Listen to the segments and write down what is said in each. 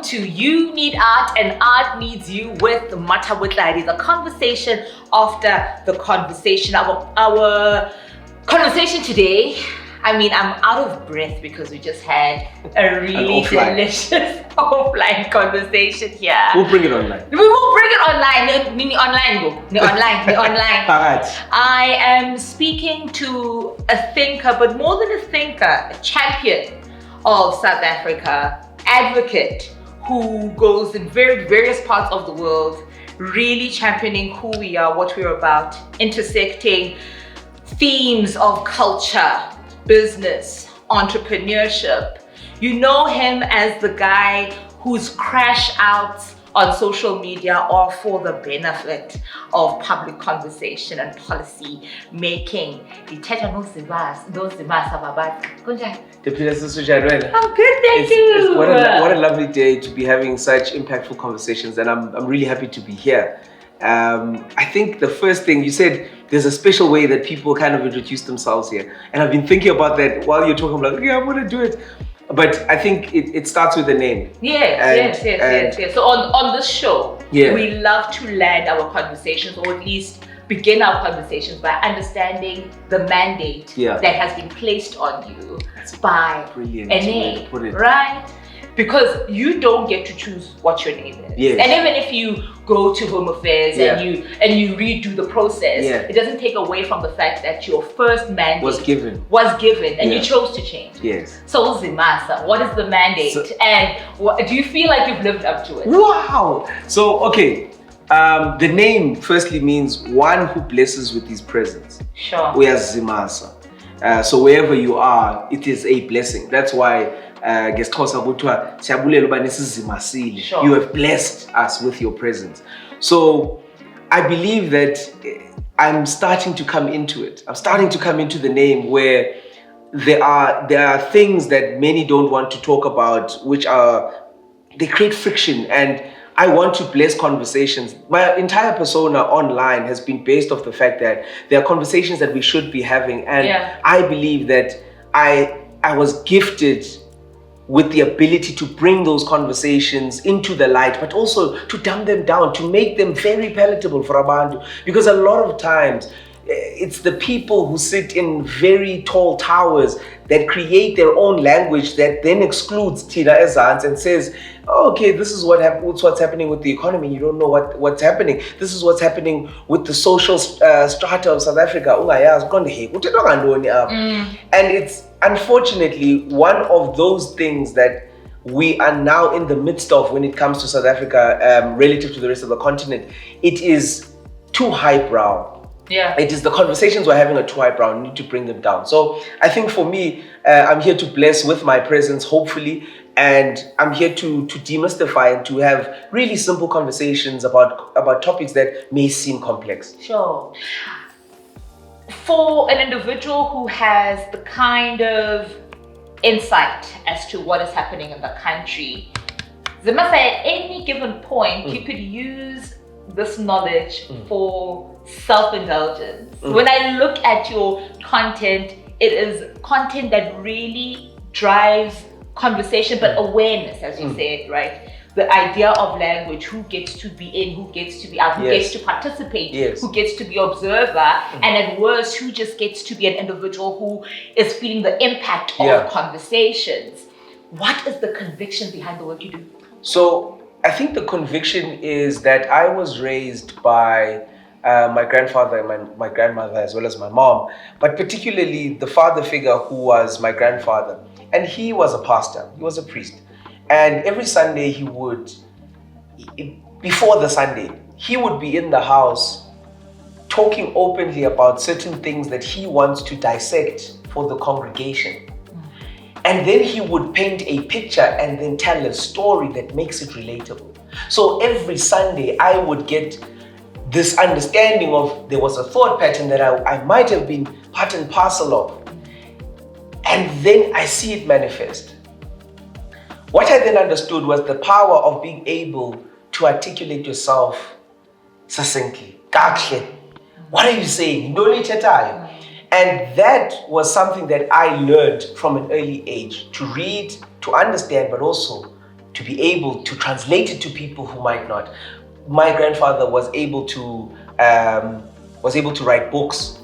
to You Need Art and Art Needs You with Mathabo. The conversation after the conversation. Our conversation today, I'm out of breath because we just had a really delicious offline conversation here. We'll bring it online. We will bring it online. Online. I am speaking to a thinker, but more than a thinker, a champion of South Africa, advocate who goes in various parts of the world, really championing who we are, what we're about, intersecting themes of culture, business, entrepreneurship. You know him as the guy whose crash outs on social are are for the benefit of public conversation and policy making. Zimasa Vabaza. I'm good, thank you. What a lovely day to be having such impactful conversations, and I'm really happy to be here. I think the first thing you said, there's a special way that people kind of introduce themselves here, and I've been thinking about that while you're talking. I'm like, yeah, I'm gonna do it. But I think it starts with the name. Yes. So on this show, we love to land our conversations, or at least begin our conversations by understanding the mandate that has been placed on you by a name, right? Because you don't get to choose what your name is. Yes. And even if you go to Home Affairs and you redo the process, it doesn't take away from the fact that your first mandate was given and you chose to change. Yes. So Zimasa, what is the mandate? And do you feel like you've lived up to it? Wow. So, okay. The name firstly means one who blesses with his presence. Sure. We are Zimasa. So wherever you are, it is a blessing. That's why you have blessed us with your presence. So I believe that I'm starting to come into it. I'm starting to come into the name where there are things that many don't want to talk about, they create friction, and I want to bless conversations. My entire persona online has been based off the fact that there are conversations that we should be having, and I believe that I was gifted with the ability to bring those conversations into the light, but also to dumb them down, to make them very palatable for Abantu. Because a lot of times, it's the people who sit in very tall towers that create their own language that then excludes Tina Ezans and says, oh, okay, this is what's happening with the economy. You don't know what's happening. This is what's happening with the social strata of South Africa. And it's unfortunately one of those things that we are now in the midst of when it comes to South Africa relative to the rest of the continent. It is too highbrow. It is the conversations we're having are too highbrow. We need to bring them down. So I think for me, I'm here to bless with my presence, hopefully, and I'm here to demystify and to have really simple conversations about topics that may seem complex. Sure. For an individual who has the kind of insight as to what is happening in the country, Zimasa, at any given point, you could use this knowledge for self-indulgence. When I look at your content, it is content that really drives conversation, but awareness, as you said, right? The idea of language, who gets to be in, who gets to be out, who gets to participate, who gets to be observer, and at worst, who just gets to be an individual who is feeling the impact of conversations. What is the conviction behind the work you do? So I think the conviction is that I was raised by my grandfather and my grandmother, as well as my mom, but particularly the father figure who was my grandfather. And he was a pastor, he was a priest. And every Sunday before the Sunday, he would be in the house talking openly about certain things that he wants to dissect for the congregation. And then he would paint a picture and then tell a story that makes it relatable. So every Sunday I would get this understanding of there was a thought pattern that I might have been part and parcel of. And then I see it manifest. What I then understood was the power of being able to articulate yourself succinctly. What are you saying? And that was something that I learned from an early age, to read, to understand, but also to be able to translate it to people who might not. My grandfather was able to write books,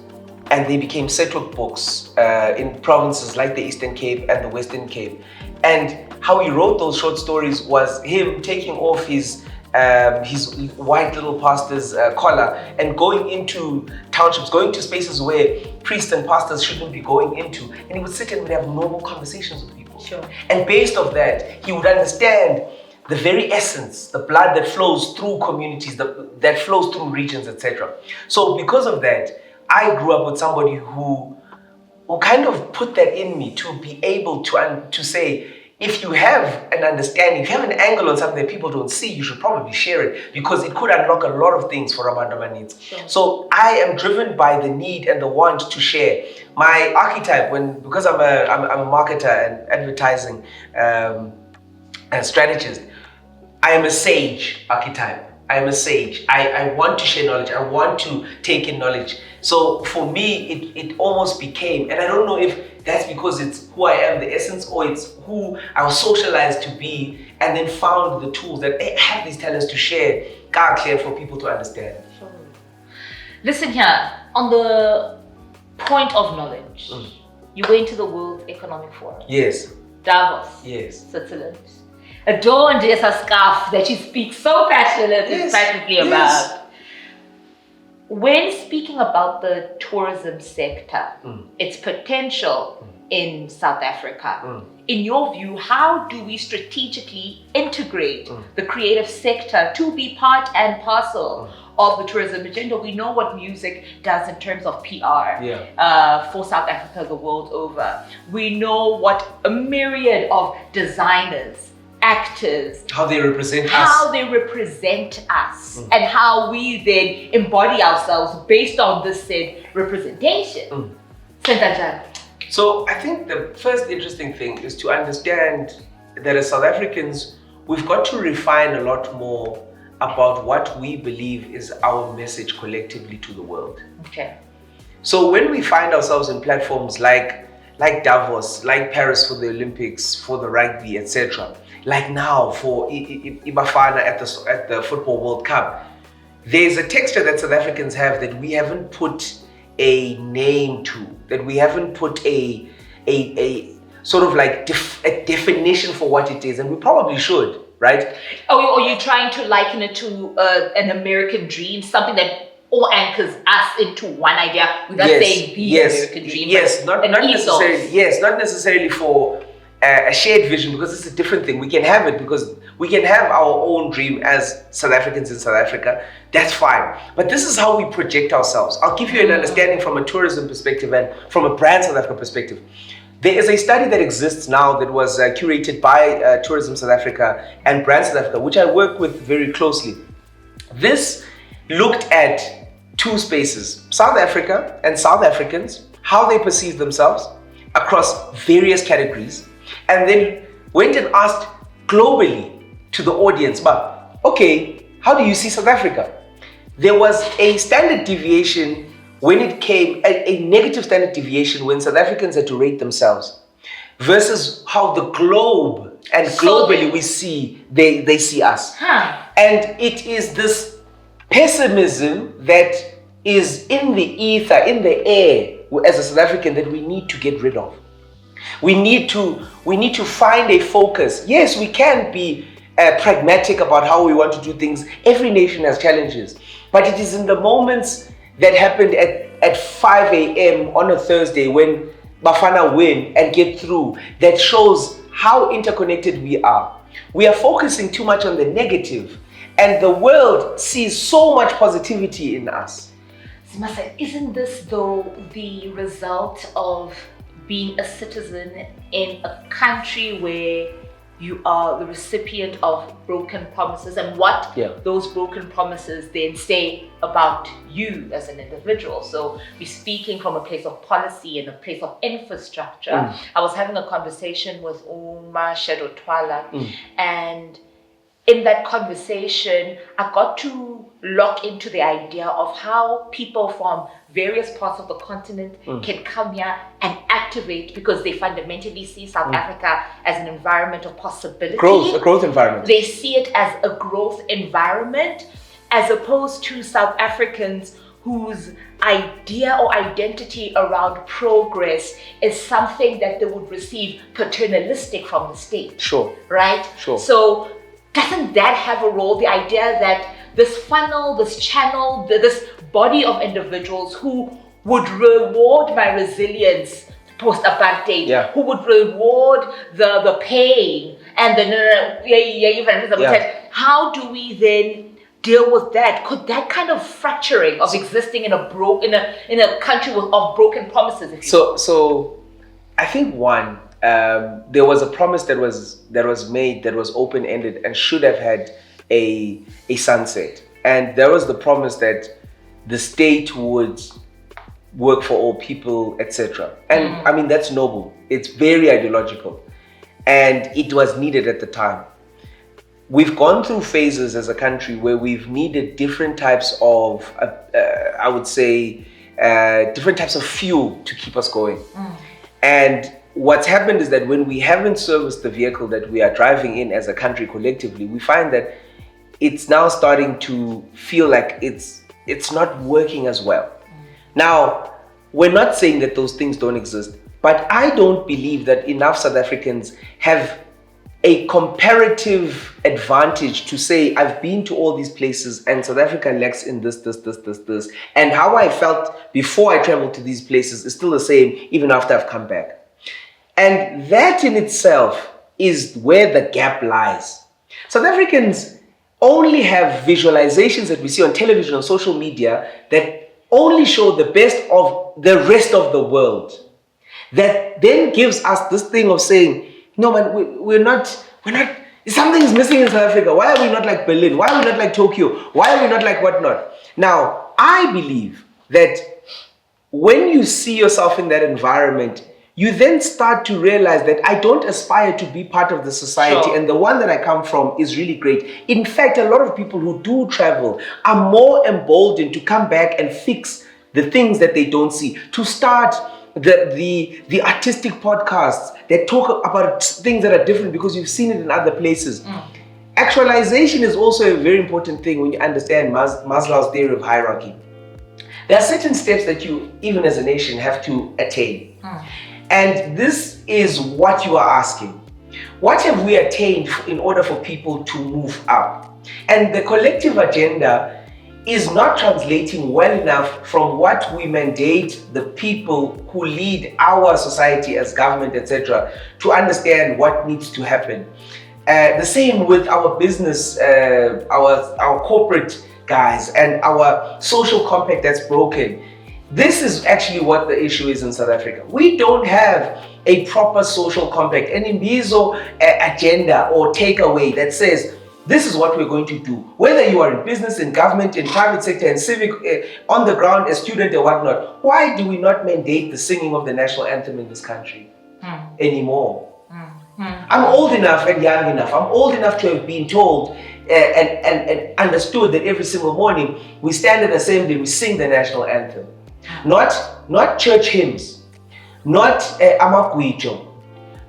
and they became settled books in provinces like the Eastern Cape and the Western Cape. And how he wrote those short stories was him taking off his white little pastor's collar and going into townships, going to spaces where priests and pastors shouldn't be going into, and he would sit and would have normal conversations with people. Sure. And based on that, he would understand the very essence, the blood that flows through communities, that flows through regions, etc. So because of that, I grew up with somebody who kind of put that in me to be able to say, if you have an understanding, if you have an angle on something that people don't see, you should probably share it, because it could unlock a lot of things for Abantu needs. Sure. So I am driven by the need and the want to share. My archetype, because I'm a marketer and advertising and strategist, I am a sage archetype. I am a sage. I want to share knowledge. I want to take in knowledge. So for me, it almost became, and I don't know if that's because it's who I am, the essence, or it's who I was socialized to be, and then found the tools that I have these talents to share, clear for people to understand. Sure. Listen here, on the point of knowledge, you went to the World Economic Forum. Yes. Davos. Yes. Switzerland. Adorned as a scarf that you speak so passionately about. When speaking about the tourism sector, its potential in South Africa, in your view, how do we strategically integrate the creative sector to be part and parcel of the tourism agenda? We know what music does in terms of PR for South Africa the world over. We know what a myriad of designers, actors, how they represent us, and how we then embody ourselves based on this said representation. So I think the first interesting thing is to understand that as South Africans, we've got to refine a lot more about what we believe is our message collectively to the world. Okay. So when we find ourselves in platforms like Davos, like Paris for the Olympics, for the rugby, etc., like now for Ibafana at the Football World Cup, there's a texture that South Africans have that we haven't put a name to, that we haven't put a sort of like a definition for what it is, and we probably should, right? Or you're trying to liken it to an American dream, something that all anchors us into one idea without saying the American dream. Yes, not necessarily for a shared vision, because it's a different thing. We can have it because we can have our own dream as South Africans in South Africa. That's fine. But this is how we project ourselves. I'll give you an understanding from a tourism perspective and from a brand South Africa perspective. There is a study that exists now that was curated by Tourism South Africa and Brand South Africa, which I work with very closely. This looked at two spaces, South Africa and South Africans, how they perceive themselves across various categories, and then went and asked globally to the audience, but okay, how do you see South Africa? There was a standard deviation when it came, a negative standard deviation when South Africans had to rate themselves versus how the globe and globally we see, they see us. And it is this pessimism that is in the ether, in the air as a South African that we need to get rid of. We need to find a focus. Yes, we can be pragmatic about how we want to do things. Every nation has challenges, but it is in the moments that happened at 5 a.m. on a Thursday when Bafana win and get through that shows how interconnected we are. We are focusing too much on the negative, and the world sees so much positivity in us. Zimasa, isn't this though the result of being a citizen in a country where you are the recipient of broken promises, and what those broken promises then say about you as an individual? So we're speaking from a place of policy and a place of infrastructure. I was having a conversation with Uma Shadotwala, and in that conversation, I got to lock into the idea of how people from various parts of the continent can come here and activate, because they fundamentally see South Africa as an environment of possibility. A growth environment. They see it as a growth environment, as opposed to South Africans whose idea or identity around progress is something that they would receive paternalistic from the state. Sure. Right? Sure. So doesn't that have a role? The idea that this funnel, this channel, this body of individuals who would reward my resilience post-apartheid, who would reward the pain and how do we then deal with that? Could that kind of fracturing of existing in a country of broken promises? So I think one, there was a promise that was made that was open-ended and should have had a sunset. And there was the promise that the state would work for all people, etc. And I mean, that's noble. It's very ideological. And it was needed at the time. We've gone through phases as a country where we've needed different types of, I would say, different types of fuel to keep us going. And what's happened is that when we haven't serviced the vehicle that we are driving in as a country collectively, we find that it's now starting to feel like it's not working as well. Now, we're not saying that those things don't exist, but I don't believe that enough South Africans have a comparative advantage to say, I've been to all these places and South Africa lacks in this. And how I felt before I traveled to these places is still the same even after I've come back. And that in itself is where the gap lies. South Africans only have visualizations that we see on television, on social media, that only show the best of the rest of the world. That then gives us this thing of saying, no man, we're not, something's missing in South Africa. Why are we not like Berlin? Why are we not like Tokyo? Why are we not like whatnot? Now, I believe that when you see yourself in that environment, you then start to realize that I don't aspire to be part of the society, and the one that I come from is really great. In fact, a lot of people who do travel are more emboldened to come back and fix the things that they don't see, to start the artistic podcasts that talk about things that are different because you've seen it in other places. Actualization is also a very important thing when you understand Maslow's theory of hierarchy. There are certain steps that you, even as a nation, have to attain. And this is what you are asking. What have we attained in order for people to move up? And the collective agenda is not translating well enough from what we mandate the people who lead our society as government, etc., to understand what needs to happen. The same with our business, our corporate guys, and our social compact that's broken. This is actually what the issue is in South Africa. We don't have a proper social compact, an Imbizo agenda or takeaway that says, this is what we're going to do. Whether you are in business, in government, in private sector, in civic, on the ground, a student or whatnot, why do we not mandate the singing of the national anthem in this country anymore? I'm old enough and young enough. I'm old enough to have been told and understood that every single morning we stand at assembly, we sing the national anthem. Not church hymns, not amagwijo,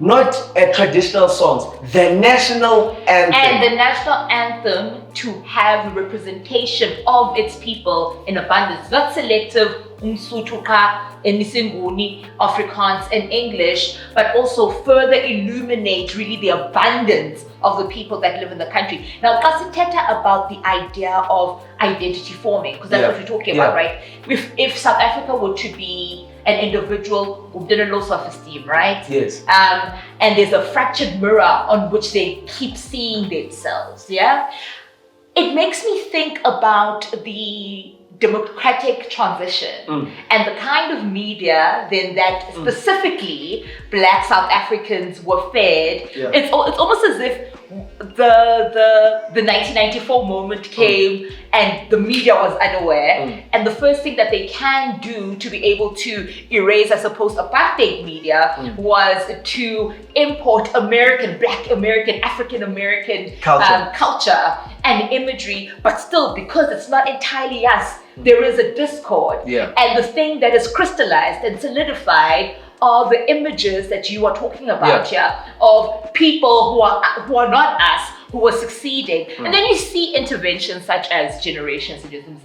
not traditional songs, the national anthem. And the national anthem to have a representation of its people in abundance, not selective, Umsutuka, Nisinguni, Afrikaans and English, but also further illuminate really the abundance of the people that live in the country. Now, Kasiteta about the idea of identity forming, because that's what we're talking about, right? If South Africa were to be an individual who did a low self-esteem, right? Yes. And there's a fractured mirror on which they keep seeing themselves, yeah? it makes me think about the democratic transition and the kind of media then that specifically Black South Africans were fed. It's almost as if the 1994 moment came and the media was unaware, and the first thing that they can do to be able to erase, I suppose, apartheid media was to import Black American, African American culture and imagery, but still, because it's not entirely us, there is a discord. And the thing that is crystallized and solidified are the images that you are talking about here of people who are not us, who are succeeding. And then you see interventions such as Generations in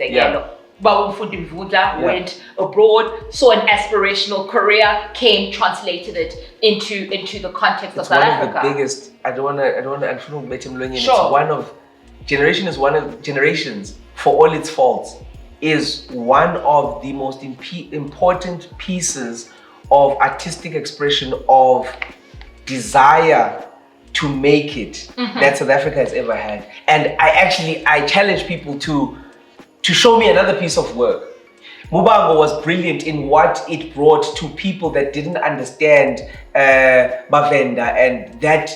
Babu Mfundi Mvula went abroad, saw an aspirational career, came, translated it into the context of South Africa. One of the biggest, I don't want to bet him long. It's one of Generations, for all its faults, is one of the most important pieces of artistic expression of desire to make it that South Africa has ever had. And I challenge people to show me another piece of work. Mubango was brilliant in what it brought to people that didn't understand Mavenda and that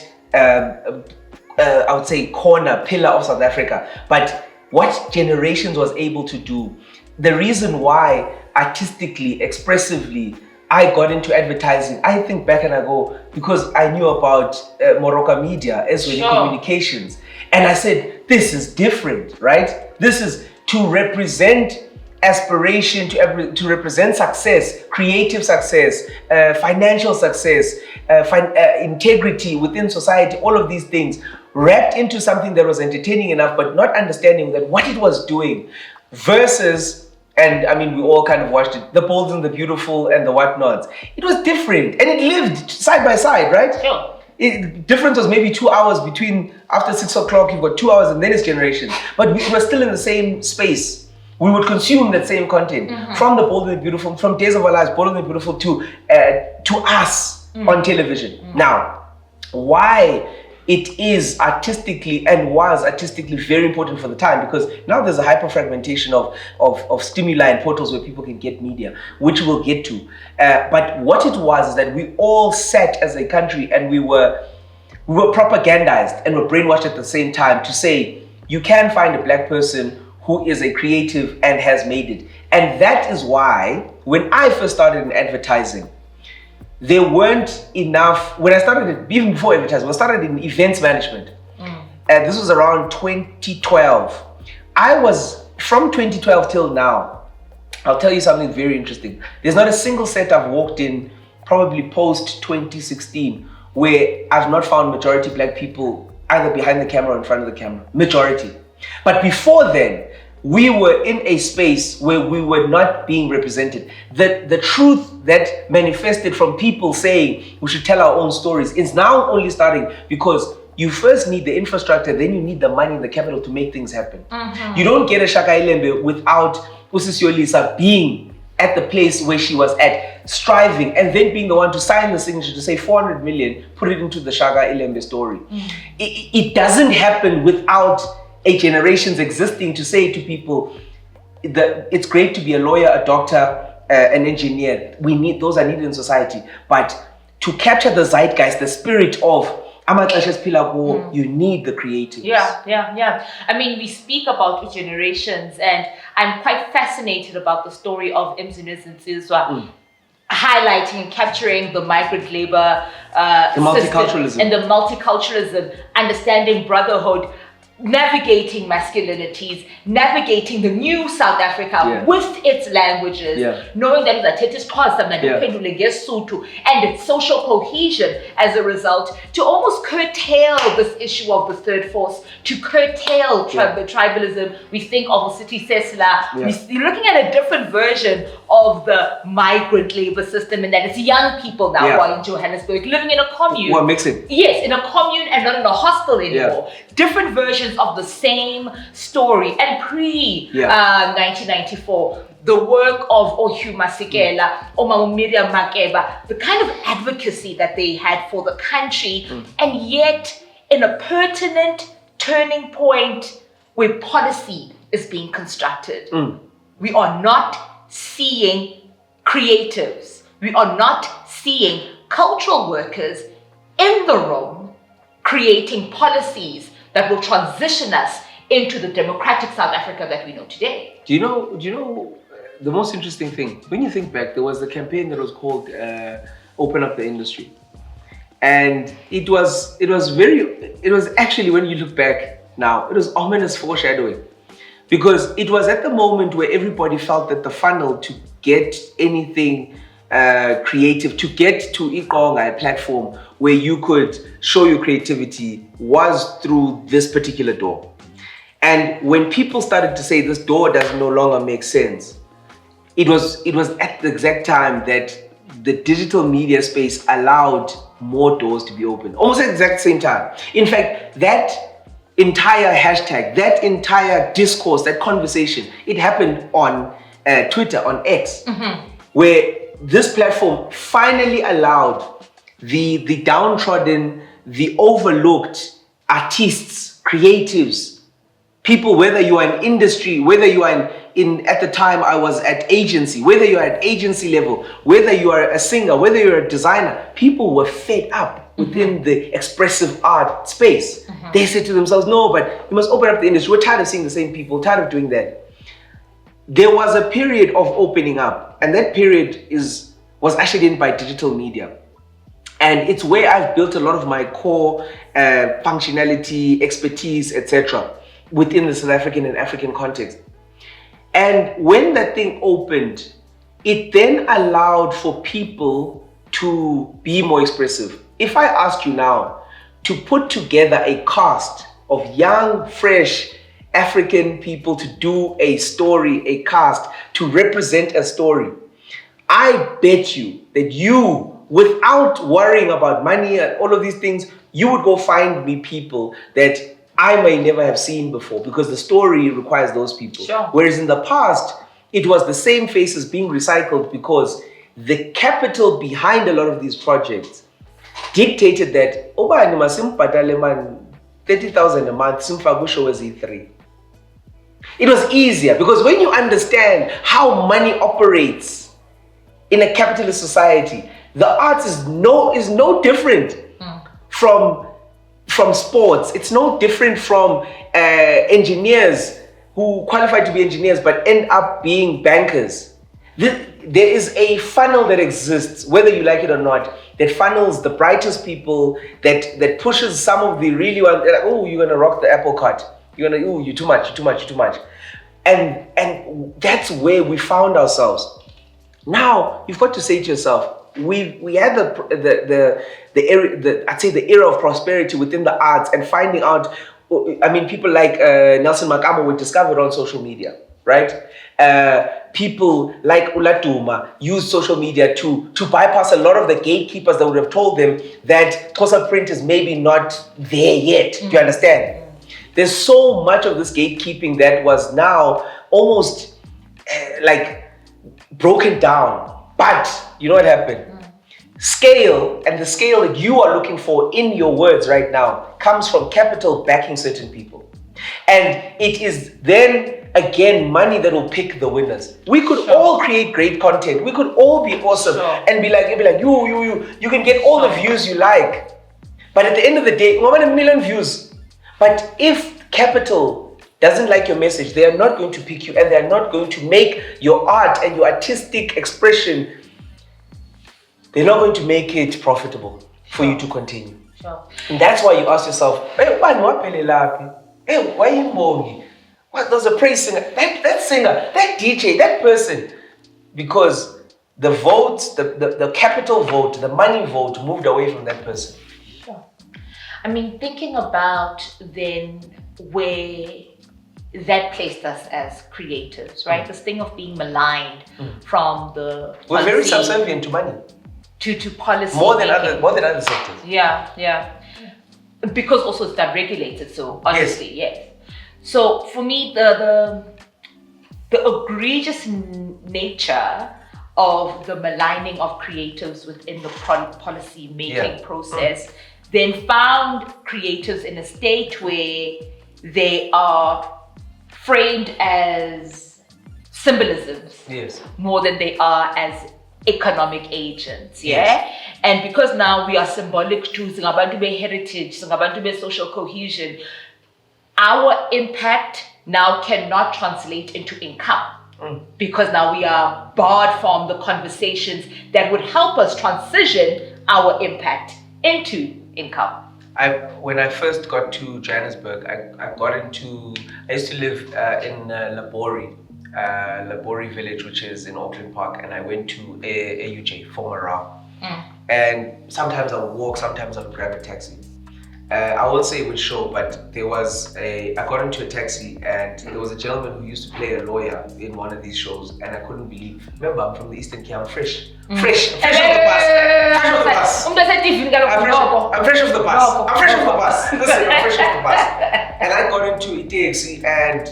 I would say pillar of South Africa. But what Generations was able to do, the reason why artistically, expressively, I got into advertising, I think back and I go, because I knew about Moroka Media as well, communications. And I said, this is different, right? This is to represent aspiration, to represent success, creative success, financial success, integrity within society, all of these things wrapped into something that was entertaining enough, but not understanding that what it was doing versus, and I mean, we all kind of watched it, The Bold and the Beautiful and the whatnots. It was different and it lived side by side, right? Sure. Difference was maybe 2 hours between, after 6 o'clock, you've got 2 hours and then it's Generation. But we were still in the same space. We would consume that same content from The Bold and the Beautiful, from Days of Our Lives, Bold and the Beautiful to us on television. Now, why it is artistically and was artistically very important for the time, because now there's a hyper-fragmentation of stimuli and portals where people can get media, which we'll get to. But what it was is that we all sat as a country and we were propagandized and were brainwashed at the same time to say, you can find a Black person who is a creative and has made it. And that is why, when I first started in advertising, there weren't enough, when I started, even before advertising, I started in events management. And this was around 2012. From 2012 till now, I'll tell you something very interesting. There's not a single set I've walked in, probably post 2016, where I've not found majority Black people either behind the camera or in front of the camera. Majority. But before then, we were in a space where we were not being represented. The truth that manifested from people saying we should tell our own stories is now only starting, because you first need the infrastructure, then you need the money and the capital to make things happen. You don't get a Shaka Ilembe without Usisio Lisa being at the place where she was at, striving, and then being the one to sign the signature to say 400 million, put it into the Shaka Ilembe story. It doesn't happen without a Generations existing to say to people that it's great to be a lawyer, a doctor, an engineer. Those are needed in society. But to capture the zeitgeist, the spirit of Amaxesha's Pilabo, you need the creative. Yeah. I mean, we speak about Generations, and I'm quite fascinated about the story of Mzinez and Sizwa, highlighting and capturing the migrant labor the multiculturalism. And the multiculturalism, understanding brotherhood, navigating masculinities, navigating the new South Africa with its languages, knowing that it's and its social cohesion as a result, to almost curtail this issue of the third force, to curtail tribalism. We think of a city Sesla. We're looking at a different version of the migrant labor system, and that it's young people now who are in Johannesburg living in a commune. Well, mix it. Yes, in a commune and not in a hostel anymore. Different versions of the same story. And pre-1994, the work of Ohyu Masekela, Omamu Miriam Makeba, the kind of advocacy that they had for the country, and yet in a pertinent turning point where policy is being constructed. We are not seeing creatives. We are not seeing cultural workers in the room creating policies that will transition us into the democratic South Africa that we know today. Do you know the most interesting thing? When you think back, there was a campaign that was called Open Up the Industry. And it was actually, when you look back now, it was ominous foreshadowing. Because it was at the moment where everybody felt that the funnel to get anything creative, to get to a platform where you could show your creativity, was through this particular door. And when people started to say this door does no longer make sense, it was at the exact time that the digital media space allowed more doors to be opened. Almost at the exact same time. In fact, that entire hashtag, that entire discourse, that conversation, it happened on Twitter, on X, where this platform finally allowed the downtrodden, the overlooked artists, creatives, people, whether you are in industry, whether you are in at the time I was at agency, whether you are at agency level, whether you are a singer, whether you're a designer, people were fed up within the expressive art space. They said to themselves, no, but you must open up the industry. We're tired of seeing the same people, tired of doing that. There was a period of opening up, and that period was actually in by digital media. And it's where I've built a lot of my core functionality, expertise, etc. within the South African and African context. And when that thing opened, it then allowed for people to be more expressive. If I ask you now to put together a cast of young, fresh African people to do a story, a cast, to represent a story, I bet you that you, without worrying about money and all of these things, you would go find me people that I may never have seen before, because the story requires those people. Sure. Whereas in the past, it was the same faces being recycled because the capital behind a lot of these projects dictated that, oh, man, 30,000 a month, simfagusho was E3. It was easier because when you understand how money operates in a capitalist society, the arts is no different from sports. It's no different from engineers who qualify to be engineers but end up being bankers. There is a funnel that exists, whether you like it or not, that funnels the brightest people, that pushes some of the really ones, like, oh, you're gonna rock the apple cart. You're too much. And that's where we found ourselves. Now you've got to say to yourself, we had the era of prosperity within the arts and finding out. I mean, people like Nelson Mathabo were discovered on social media, right? People like Ulatuma use social media to bypass a lot of the gatekeepers that would have told them that Xhosa print is maybe not there yet. Do you understand? There's so much of this gatekeeping that was now almost like broken down. But you know what happened? Scale, and the scale that you are looking for in your words right now comes from capital backing certain people. And it is then again money that will pick the winners. We could all create great content. We could all be awesome and be like you can get all the views you like. But at the end of the day, 1 million views. But if capital doesn't like your message, they are not going to pick you, and they are not going to make your art and your artistic expression, they're not going to make it profitable for you to continue. Sure. And that's why you ask yourself, hey, why you Mbongi? What, there's a praise singer, that singer, that DJ, that person. Because the votes, the capital vote, the money vote moved away from that person. Sure. I mean, thinking about then where that placed us as creatives, right? This thing of being maligned from the We're very subservient to money. To policy more than other sectors. Yeah. Because also it's that regulated, so honestly, yes. So for me, the egregious nature of the maligning of creatives within the policy making process then found creatives in a state where they are framed as symbolisms more than they are as economic agents, and because now we are symbolic to singabantu be heritage, singabantu be social cohesion, our impact now cannot translate into income because now we are barred from the conversations that would help us transition our impact into income. When I first got to Johannesburg, I used to live in Labori village, which is in Auckland Park, and I went to AUJ, former Rao. And sometimes I would walk, sometimes I would grab a taxi. I won't say which show, but I got into a taxi and there was a gentleman who used to play a lawyer in one of these shows, and I couldn't believe. Remember, I'm from the Eastern Cape, I'm fresh off the bus. I'm fresh off the bus. Listen, I'm fresh off the bus. And I got into a taxi and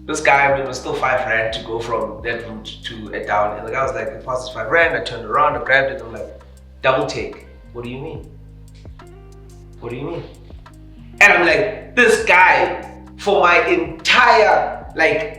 this guy, it was still 5 rand to go from that route to a down. And the guy was like, the pass is 5 rand. I turned around, I grabbed it, I'm like, double take. What do you mean? What do you mean? And I'm like, this guy, for my entire,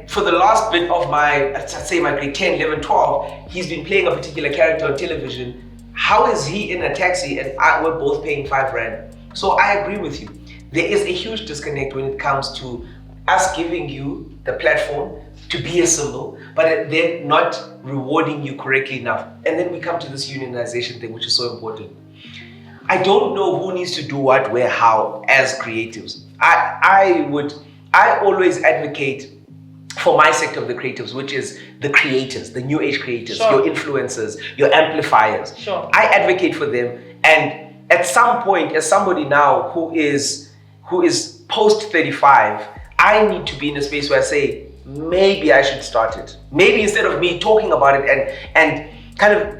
for the last bit of my, I'd say my grade 10, 11, 12, he's been playing a particular character on television. How is he in a taxi and we're both paying 5 rand? So I agree with you. There is a huge disconnect when it comes to us giving you the platform to be a symbol, but then not rewarding you correctly enough. And then we come to this unionization thing, which is so important. I don't know who needs to do what, where, how as creatives. I always advocate for my sector of the creatives, which is the creators, the new age creators, your influencers, your amplifiers. I advocate for them, and at some point, as somebody now who is post 35, I need to be in a space where I say, maybe I should start it. Maybe instead of me talking about it and kind of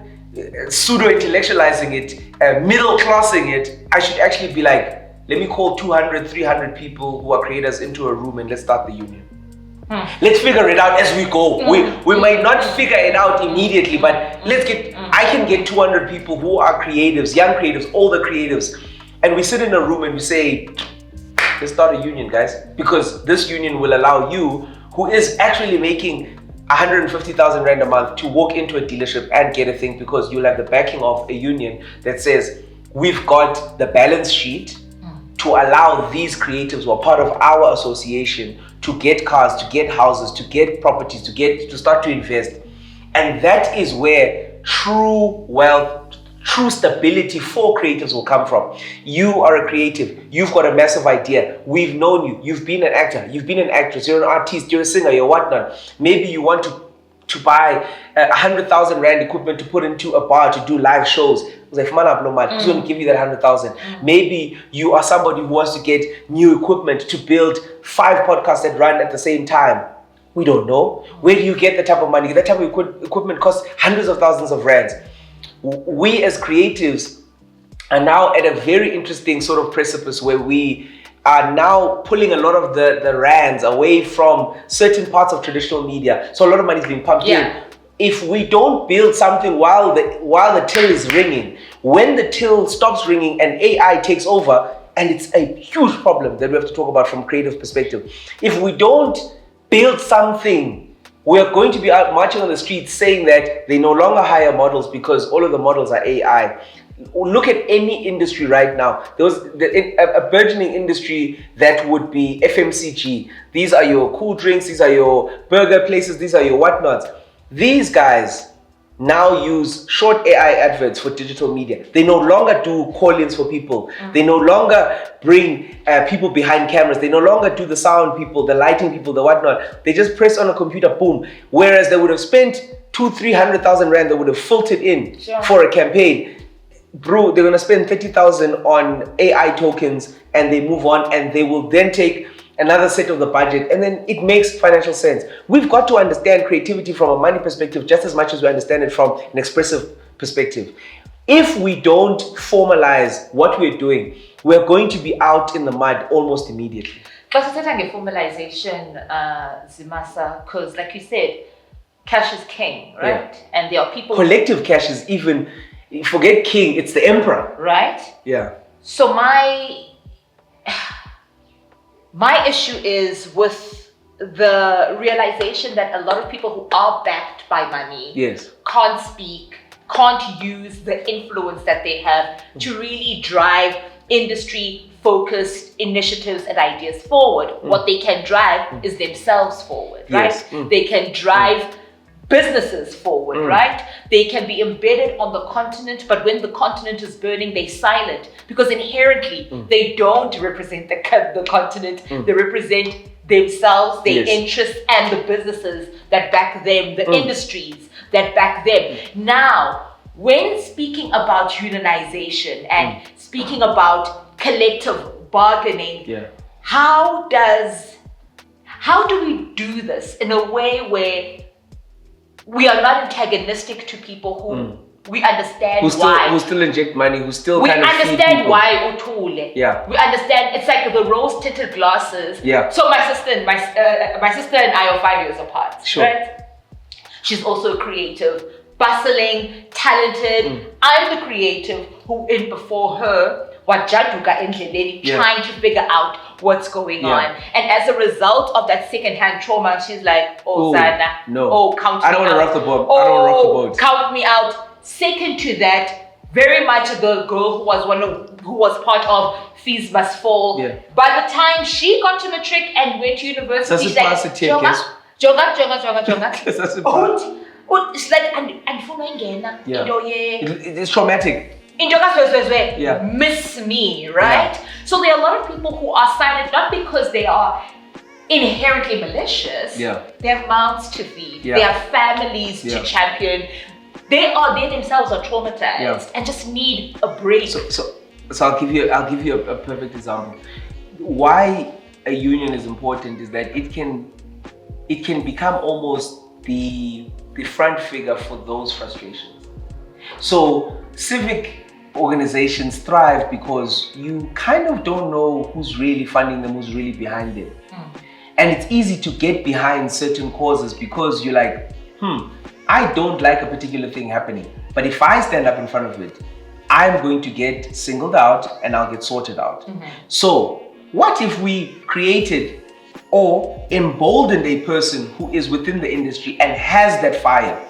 pseudo-intellectualizing it, middle-classing it, I should actually be like, let me call 200, 300 people who are creators into a room and let's start the union. Let's figure it out as we go. We might not figure it out immediately, but I can get 200 people who are creatives, young creatives, older creatives, and we sit in a room and we say, let's start a union, guys, because this union will allow you, who is actually making 150,000 rand a month, to walk into a dealership and get a thing, because you'll have the backing of a union that says, we've got the balance sheet to allow these creatives who are part of our association to get cars, to get houses, to get properties, to start to invest. And that is where true wealth, true stability for creatives will come from. You are a creative, you've got a massive idea, we've known you, you've been an actor, you've been an actress, you're an artist, you're a singer, you're whatnot. Maybe you want to buy 100,000 rand equipment to put into a bar to do live shows. Who's going to give you that 100,000? Maybe you are somebody who wants to get new equipment to build 5 podcasts that run at the same time. We don't know. Where do you get that type of money? That type of equipment costs hundreds of thousands of rands. We as creatives are now at a very interesting sort of precipice where we are now pulling a lot of the rands away from certain parts of traditional media. So a lot of money is being pumped in. If we don't build something while the till is ringing, when the till stops ringing and AI takes over, and it's a huge problem that we have to talk about from a creative perspective. If we don't build something, we're going to be out marching on the streets saying that they no longer hire models because all of the models are AI. Look at any industry right now. There was a burgeoning industry that would be FMCG. These are your cool drinks, these are your burger places, these are your whatnots. These guys now use short AI adverts for digital media. They no longer do call-ins for people. They no longer bring people behind cameras. They no longer do the sound people, the lighting people, the whatnot. They just press on a computer, boom. Whereas they would have spent 200,000-300,000 rand, they would have filtered in for a campaign. Bro, they're going to spend 30,000 on AI tokens and they move on, and they will then take another set of the budget, and then it makes financial sense. We've got to understand creativity from a money perspective just as much as we understand it from an expressive perspective. If we don't formalize what we're doing, we're going to be out in the mud almost immediately. But it's a formalization, Zimasa, because like you said, cash is king, right? Yeah. And there are people... Collective cash is even... Forget king, it's the emperor. Right? Yeah. So my issue is with the realization that a lot of people who are backed by money can't speak, can't use the influence that they have to really drive industry-focused initiatives and ideas forward. What they can drive is themselves forward, right? They can drive businesses forward, right? They can be embedded on the continent, but when the continent is burning, they're silent because inherently they don't represent the continent. They represent themselves, their interests, and the businesses that back them, the industries that back them. Now, when speaking about unionization and speaking about collective bargaining, how do we do this in a way where we are not antagonistic to people who we understand who still inject money, who still we kind of understand why utule. We understand it's like the rose-tinted glasses. So my sister and I are 5 years apart. Right? She's also a creative, bustling, talented. I'm the creative who in before her trying to figure out what's going on. And as a result of that secondhand trauma, she's like, Sana, count me out. I don't want to rock the boat. I don't want to rock the boat. Count me out. Second to that, very much the girl who was part of Fees Must Fall. By the time she got to matric and went to university, she's like, it's like, it's traumatic. Miss me, right? So there are a lot of people who are silent not because they are inherently malicious. They have mouths to feed. They have families to champion. They themselves are traumatized and just need a break. So I'll give you a perfect example. Why a union is important is that it can become almost the front figure for those frustrations. So civic organizations thrive because you kind of don't know who's really funding them, who's really behind them. And it's easy to get behind certain causes because you're like, I don't like a particular thing happening, but if I stand up in front of it, I'm going to get singled out and I'll get sorted out. So what if we created or emboldened a person who is within the industry and has that fire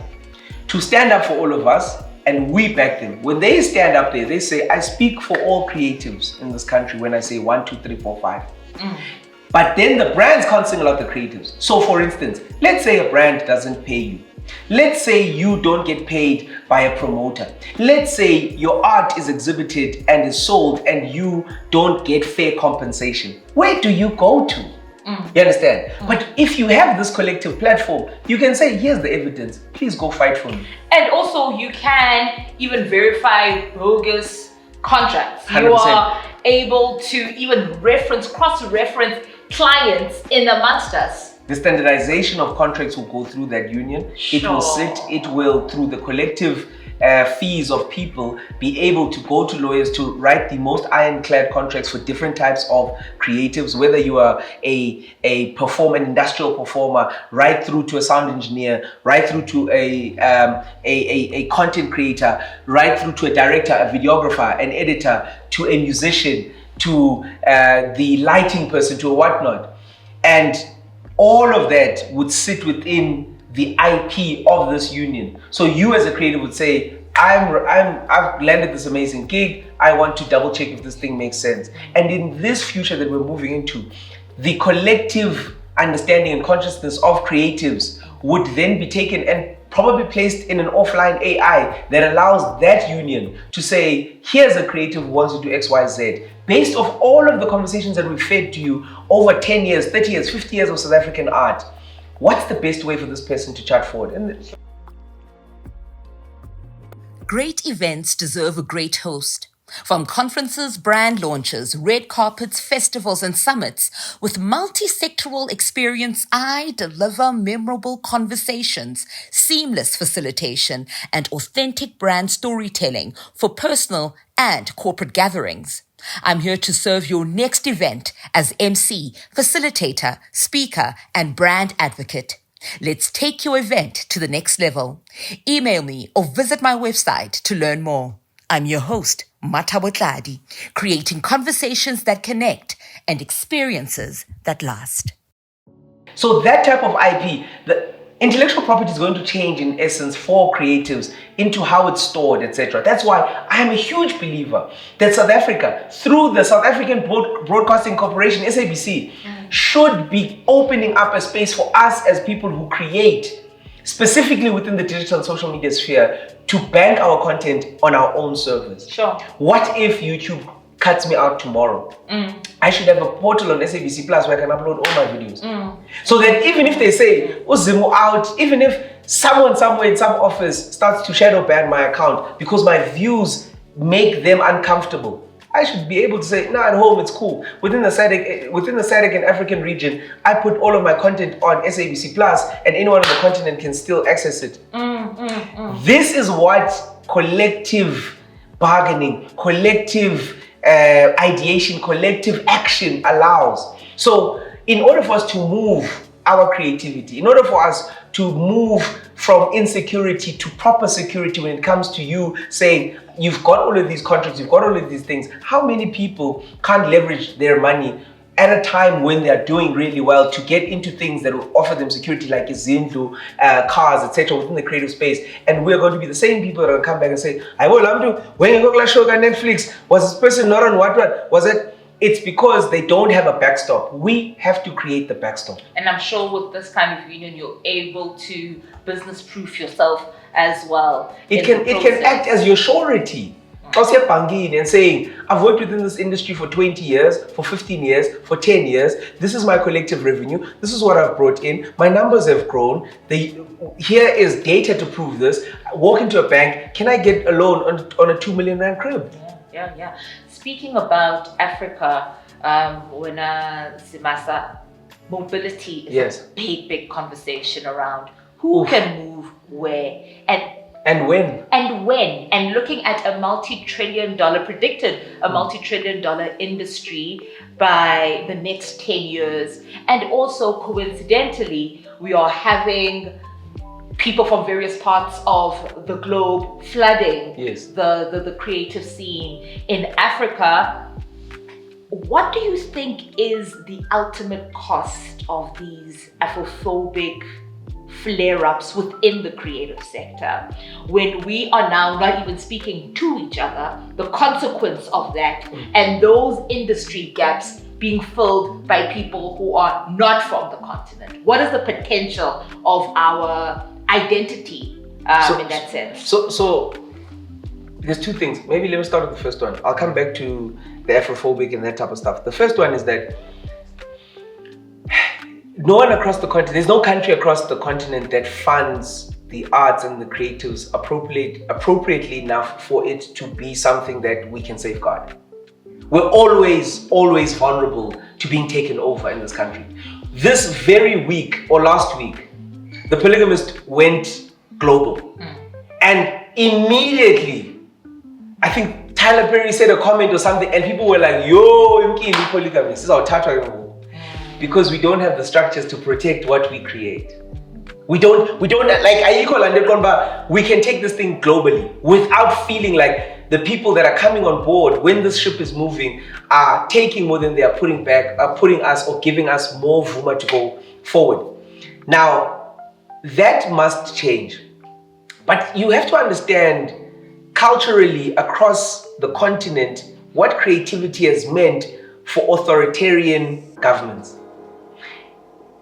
to stand up for all of us, and we back them? When they stand up there, they say, I speak for all creatives in this country when I say 1, 2, 3, 4, 5. But then the brands can't single out the creatives. So for instance, let's say a brand doesn't pay you. Let's say you don't get paid by a promoter. Let's say your art is exhibited and is sold and you don't get fair compensation. Where do you go to? You understand? But if you have this collective platform, you can say, here's the evidence, please go fight for me. And also you can even verify bogus contracts. 100%. You are able to even cross-reference clients in amongst us. The standardization of contracts will go through that union. It will through the collective fees of people, be able to go to lawyers to write the most ironclad contracts for different types of creatives, whether you are a performer, an industrial performer, right through to a sound engineer, right through to a content creator, right through to a director, a videographer, an editor, to a musician, to the lighting person, to a whatnot. And all of that would sit within the IP of this union. So you as a creative would say, I've landed this amazing gig. I want to double check if this thing makes sense. And in this future that we're moving into, the collective understanding and consciousness of creatives would then be taken and probably placed in an offline AI that allows that union to say, here's a creative who wants to do X, Y, Z. Based off all of the conversations that we've fed to you over 10 years, 30 years, 50 years of South African art, what's the best way for this person to chart forward? Great events deserve a great host. From conferences, brand launches, red carpets, festivals, and summits, with multi-sectoral experience, I deliver memorable conversations, seamless facilitation, and authentic brand storytelling for personal and corporate gatherings. I'm here to serve your next event as MC, facilitator, speaker, and brand advocate. Let's take your event to the next level. Email me or visit my website to learn more. I'm your host, Mathabo, creating conversations that connect and experiences that last. So that type of IP, the intellectual property is going to change in essence for creatives into how it's stored, etc. That's why I am a huge believer that South Africa, through the South African Broadcasting Corporation, SABC, should be opening up a space for us as people who create, specifically within the digital and social media sphere, to bank our content on our own servers. Sure. What if YouTube cuts me out tomorrow? I should have a portal on SABC Plus where I can upload all my videos. So that even if they say, Zimo out, even if someone somewhere in some office starts to shadow ban my account because my views make them uncomfortable, I should be able to say, no, at home it's cool. Within the SADC and African region, I put all of my content on SABC Plus and anyone on the continent can still access it. This is what collective bargaining, collective ideation, collective action allows. So in order for us to move our creativity, in order for us to move from insecurity to proper security when it comes to you saying, you've got all of these contracts, you've got all of these things, how many people can't leverage their money at a time when they're doing really well to get into things that will offer them security, like Zindlu, cars, etc., within the creative space? And we're going to be the same people that are going to come back and say, when you go show on Netflix, was this person not on what was it? It's because they don't have a backstop. We have to create the backstop. And I'm sure with this kind of union, you're able to business-proof yourself as well. It can act as your surety. And saying, I've worked within this industry for 20 years, for 15 years, for 10 years. This is my collective revenue. This is what I've brought in. My numbers have grown. Here is data to prove this. I walk into a bank. Can I get a loan on a 2 million rand crib? Yeah. Speaking about Africa, when Zimasa, mobility is a big conversation around who can move where and when. And looking at a predicted multi-trillion dollar industry by the next 10 years. And also coincidentally, we are having people from various parts of the globe flooding the creative scene in Africa. What do you think is the ultimate cost of these Afrophobic flare-ups within the creative sector when we are now not even speaking to each other, the consequence of that, and those industry gaps being filled by people who are not from the continent? What is the potential of our identity in that sense? So there's two things. Maybe let me start with the first one. I'll come back to the Afrophobic and that type of stuff. The first one is that no one across the continent, there's no country across the continent that funds the arts and the creatives appropriately enough for it to be something that we can safeguard. We're always vulnerable to being taken over in this country. This very week or last week, The Polygamist went global. And immediately, I think Tyler Perry said a comment or something and people were like, yo, Polygamist, this is our Tata. Because we don't have the structures to protect what we create. We don't like we can take this thing globally without feeling like the people that are coming on board when this ship is moving are taking more than they are putting back, are putting us or giving us more vuma to go forward. Now, that must change. But you have to understand culturally across the continent what creativity has meant for authoritarian governments.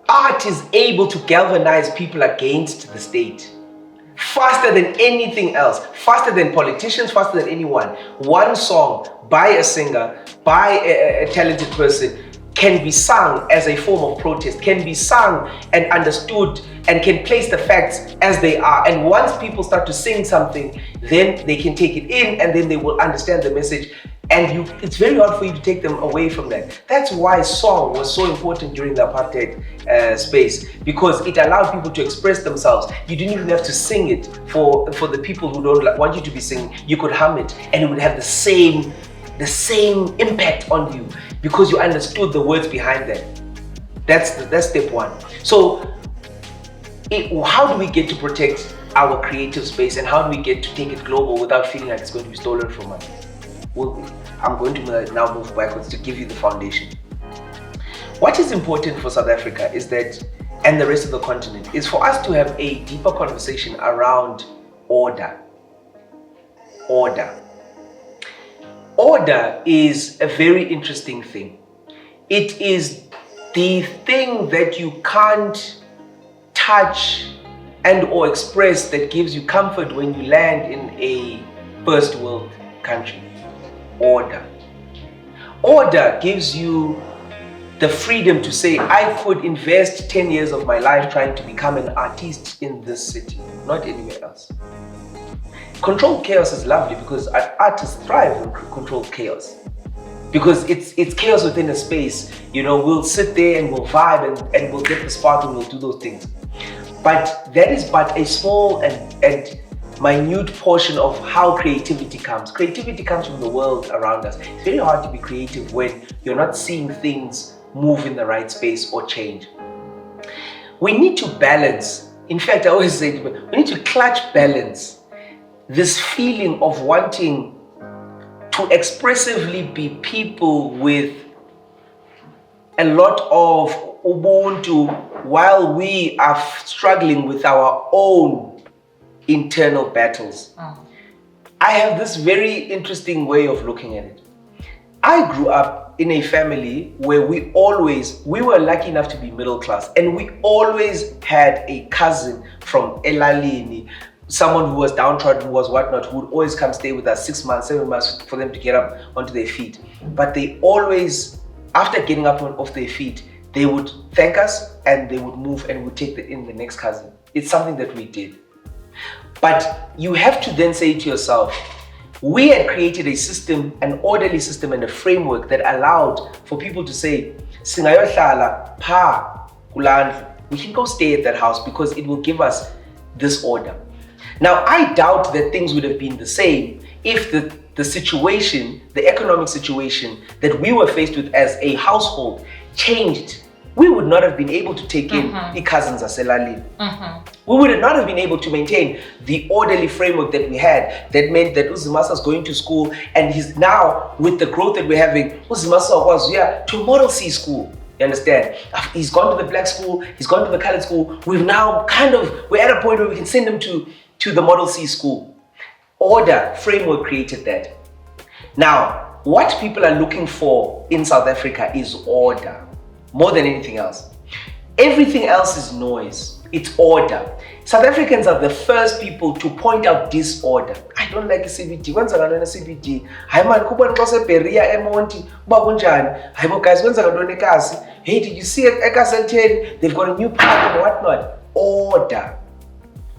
Art is able to galvanize people against the state faster than anything else, faster than politicians, faster than anyone. One song by a singer, by a talented person can be sung as a form of protest, can be sung and understood and can place the facts as they are. And once people start to sing something, then they can take it in and then they will understand the message. And it's very hard for you to take them away from that. That's why song was so important during the apartheid space, because it allowed people to express themselves. You didn't even have to sing it for the people who don't want you to be singing. You could hum it and it would have the same impact on you because you understood the words behind that. That's step one. So how do we get to protect our creative space and how do we get to take it global without feeling like it's going to be stolen from us? Well, I'm going to now move backwards to give you the foundation. What is important for South Africa is that and the rest of the continent is for us to have a deeper conversation around order. Order. Order is a very interesting thing. It is the thing that you can't touch and or express that gives you comfort when you land in a first world country. Order. Order gives you the freedom to say, I could invest 10 years of my life trying to become an artist in this city, not anywhere else. Controlled chaos is lovely because artists thrive on controlled chaos. Because it's chaos within a space. We'll sit there and we'll vibe and we'll get the spark and we'll do those things. But that is but a small and minute portion of how creativity comes. Creativity comes from the world around us. It's very hard to be creative when you're not seeing things move in the right space or change. We need to balance. In fact, I always say, we need to clutch balance this feeling of wanting to expressively be people with a lot of ubuntu while we are struggling with our own internal battles. I have this very interesting way of looking at it. I grew up in a family where we were lucky enough to be middle class, and we always had a cousin from Elalini, someone who was downtrodden, who was whatnot, who would always come stay with us 6 months, 7 months for them to get up onto their feet. But they always, after getting up off their feet, they would thank us and they would move and would take in the next cousin. It's something that we did. But you have to then say to yourself, we had created a system, an orderly system and a framework that allowed for people to say, Singayohlala pa kulandlu. We can go stay at that house because it will give us this order. Now, I doubt that things would have been the same if the situation, the economic situation that we were faced with as a household changed. We would not have been able to take in the cousins Aselali. We would not have been able to maintain the orderly framework that we had. That meant that Zimasa is going to school, and he's now, with the growth that we're having, Zimasa was here to Model C school. You understand? He's gone to the black school, he's gone to the colored school. We've now we're at a point where we can send him to the Model C school. Order, framework created that. Now, what people are looking for in South Africa is order, more than anything else. Everything else is noise. It's order. South Africans are the first people to point out disorder. I don't like CBD. When's I learn CBD? Hi man, kuba nkose peria emonti. Kuba kunjani? Hi mo guys, when's I learn kasi? Hey, did you see it? Ekaselten? They've got a new park and whatnot. Order.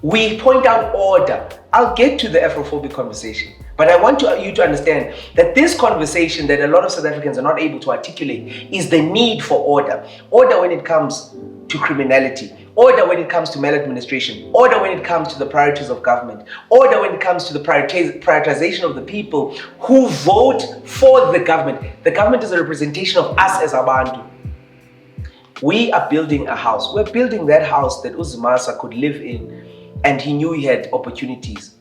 We point out order. I'll get to the Afrophobic conversation, but I want you to understand that this conversation that a lot of South Africans are not able to articulate is the need for order. Order when it comes to criminality. Order when it comes to maladministration. Order when it comes to the priorities of government. Order when it comes to the prioritization of the people who vote for the government. The government is a representation of us as Abantu. We are building a house. We're building that house that Zimasa could live in, and he knew he had opportunities.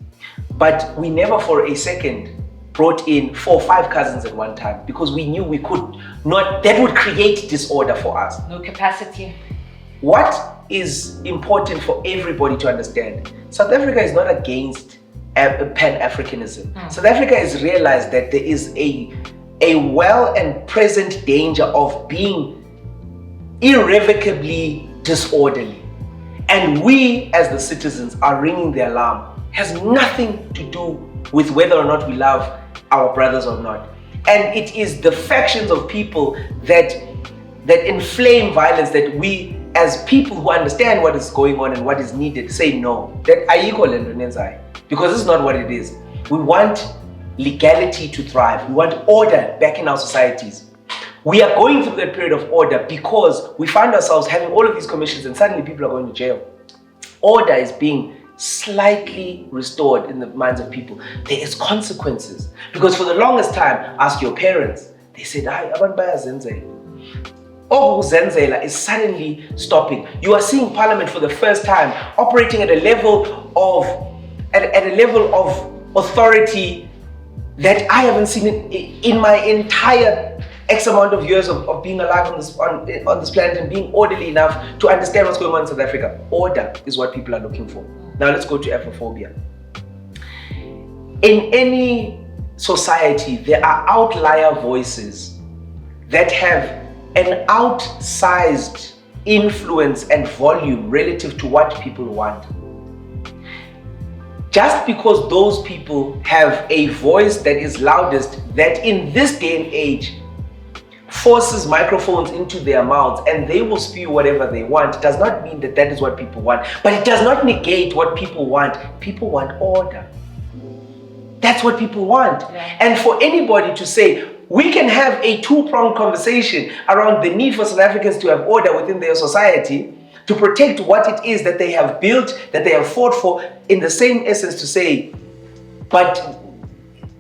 But we never for a second brought in 4 or 5 cousins at one time because we knew we could not, that would create disorder for us. No capacity. What is important for everybody to understand, South Africa is not against Pan-Africanism. South Africa has realized that there is a well and present danger of being irrevocably disorderly. And we as the citizens are ringing the alarm. It has nothing to do with whether or not we love our brothers or not. And it is the factions of people that inflame violence that we as people who understand what is going on and what is needed say no. That ayikho lento nenzayo, because this is not what it is. We want legality to thrive. We want order back in our societies. We are going through that period of order because we find ourselves having all of these commissions and suddenly people are going to jail. Order is being slightly restored in the minds of people. There is consequences. Because for the longest time, ask your parents, they said, abantu bayazenzela. Zenzela is suddenly stopping. You are seeing Parliament for the first time operating at a level of authority that I haven't seen in my entire X amount of years of being alive on this planet and being orderly enough to understand what's going on in South Africa. Order is what people are looking for. Now let's go to Afrophobia. In any society, there are outlier voices that have an outsized influence and volume relative to what people want. Just because those people have a voice that is loudest, that in this day and age forces microphones into their mouths and they will spew whatever they want, does not mean that that is what people want. But it does not negate what people want. People want order. That's what people want. Yeah. And for anybody to say, we can have a two-pronged conversation around the need for South Africans to have order within their society, to protect what it is that they have built, that they have fought for, in the same essence to say, but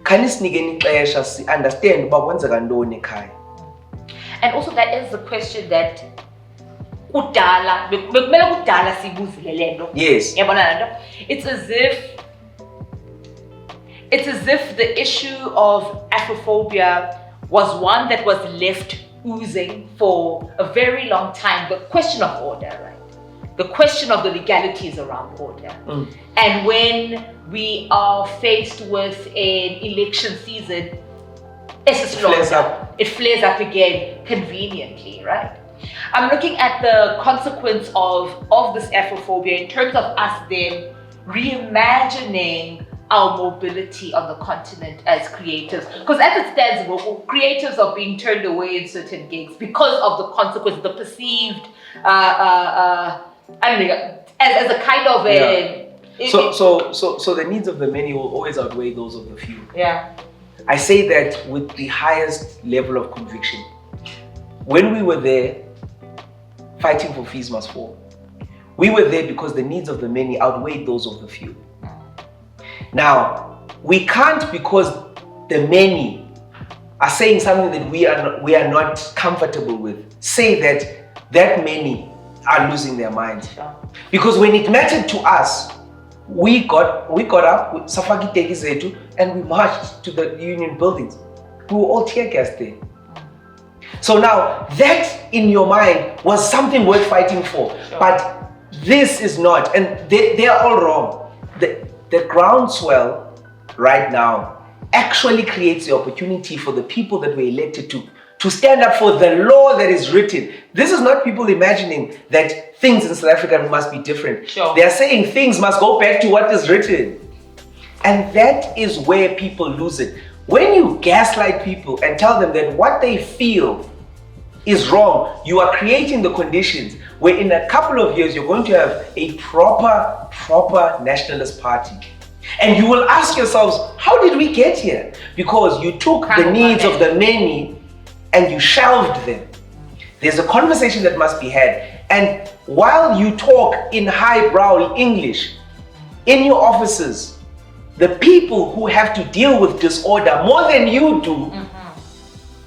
can you understand about what's going on in Kai? And also that is the question that yes. It's as if the issue of Afrophobia was one that was left oozing for a very long time. The question of order, right? The question of the legalities around order. And when we are faced with an election season, it flares up again conveniently, right? I'm looking at the consequence of this Afrophobia in terms of us then reimagining our mobility on the continent as creatives. Because as it stands, creatives are being turned away in certain gigs because of the consequence, the perceived, I don't know, as a kind of a... So the needs of the many will always outweigh those of the few. Yeah. I say that with the highest level of conviction. When we were there, fighting for fees must fall, we were there because the needs of the many outweighed those of the few. Now, we can't, because the many are saying something that we are not comfortable with, say that many are losing their minds. Sure. Because when it mattered to us, we got up with Safaki Teki Zetu and we marched to the union buildings. We were all tear gassed there. So now that in your mind was something worth fighting for. Sure. But this is not, and they are all wrong. The groundswell right now actually creates the opportunity for the people that were elected to stand up for the law that is written. This is not people imagining that things in South Africa must be different. Sure. They are saying things must go back to what is written. And that is where people lose it. When you gaslight people and tell them that what they feel is wrong, you are creating the conditions where in a couple of years you're going to have a proper nationalist party. And you will ask yourselves, how did we get here? Because you took the needs of the many and you shelved them. There's a conversation that must be had. And while you talk in highbrow English, in your offices, the people who have to deal with disorder more than you do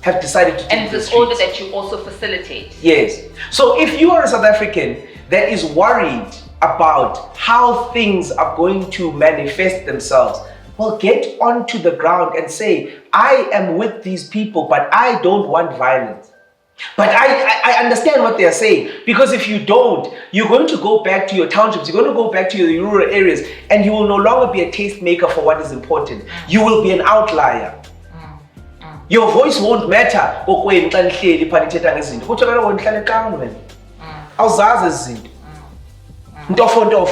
have decided to take the streets. And disorder that you also facilitate. Yes. So if you are a South African that is worried about how things are going to manifest themselves, well, get onto the ground and say, I am with these people, but I don't want violence. But I understand what they're saying, because if you don't, you're going to go back to your townships, you're going to go back to your rural areas, and you will no longer be a tastemaker for what is important. You will be an outlier. Your voice won't matter.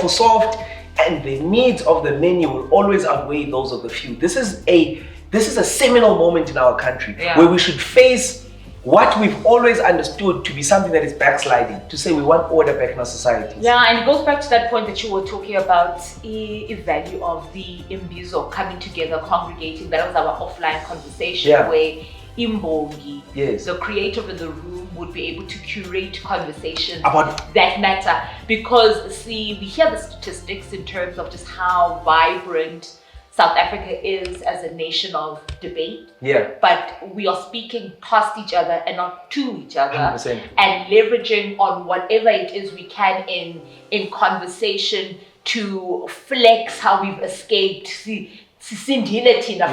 Soft, and the needs of the many will always outweigh those of the few. This is a seminal moment in our country, where we should face what we've always understood to be something that is backsliding, to say we want order back in our society. Yeah, and it goes back to that point that you were talking about, the value of the imbizo coming together, congregating. That was our offline conversation, where Imbongi, the creator in the room, would be able to curate conversations about that matter. Because see, we hear the statistics in terms of just how vibrant South Africa is as a nation of debate. But we are speaking past each other and not to each other, 100%. and leveraging on whatever it is we can in conversation to flex how we've escaped. See, sisindile thina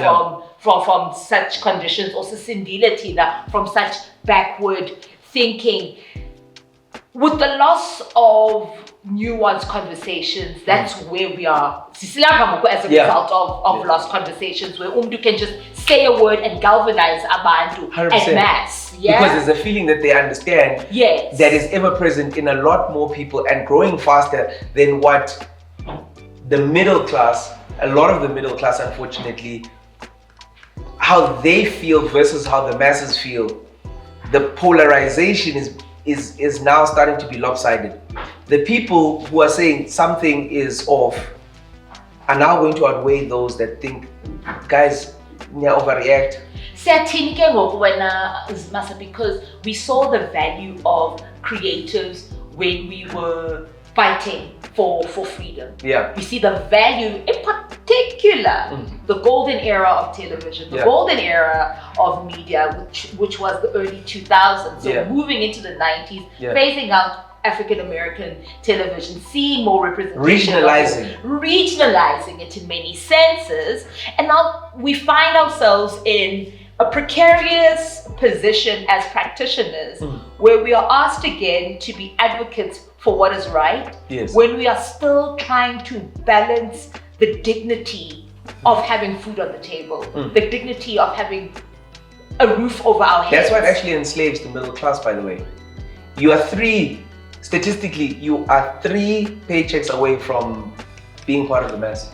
from such conditions, or sisindile thina from such backward thinking. With the loss of nuanced conversations, that's where we are. As a result of lost conversations, where you can just say a word and galvanize abantu 100%. en masse. Yeah? Because there's a feeling that they understand that is ever present in a lot more people and growing faster than what the middle class, a lot of the middle class, unfortunately, how they feel versus how the masses feel. The polarization is now starting to be lopsided. The people who are saying something is off are now going to outweigh those that think, guys, overreact. Because we saw the value of creatives when we were fighting for freedom. Yeah. We see the value, in particular, the golden era of television, the golden era of media, which was the early 2000s. So moving into the 90s, phasing out African American television, seeing more representation, regionalizing it in many senses, and now we find ourselves in a precarious position as practitioners, where we are asked again to be advocates for what is right, when we are still trying to balance the dignity of having food on the table, the dignity of having a roof over our heads. That's what actually enslaves the middle class, by the way. Statistically, you are 3 paychecks away from being part of the mass.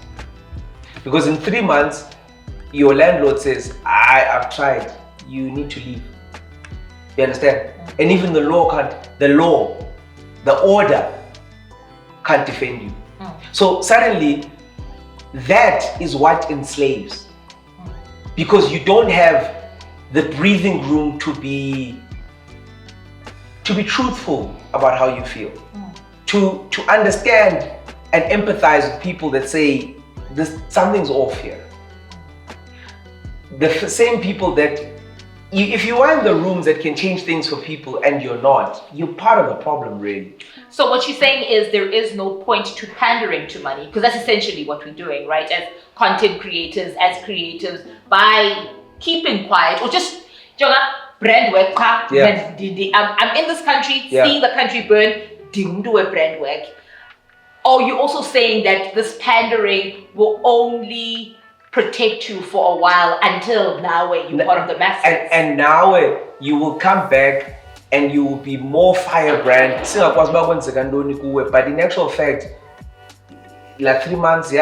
Because in 3 months, your landlord says, I've tried, you need to leave. You understand? And even the order can't defend you. So suddenly, that is what enslaves. Because you don't have the breathing room to be truthful about how you feel, to understand and empathize with people that say something's off here. The same people that, if you are in the rooms that can change things for people and you're not, you're part of the problem, really. So what you're saying is there is no point to pandering to money, because that's essentially what we're doing, right? As content creators, as creatives, by keeping quiet or just brand work. I'm in this country, seeing the country burn, didn't do a brand work. Or you're also saying that this pandering will only protect you for a while until now where you're part of the masses. And now you will come back and you will be more firebrand. But in actual fact, like 3 months,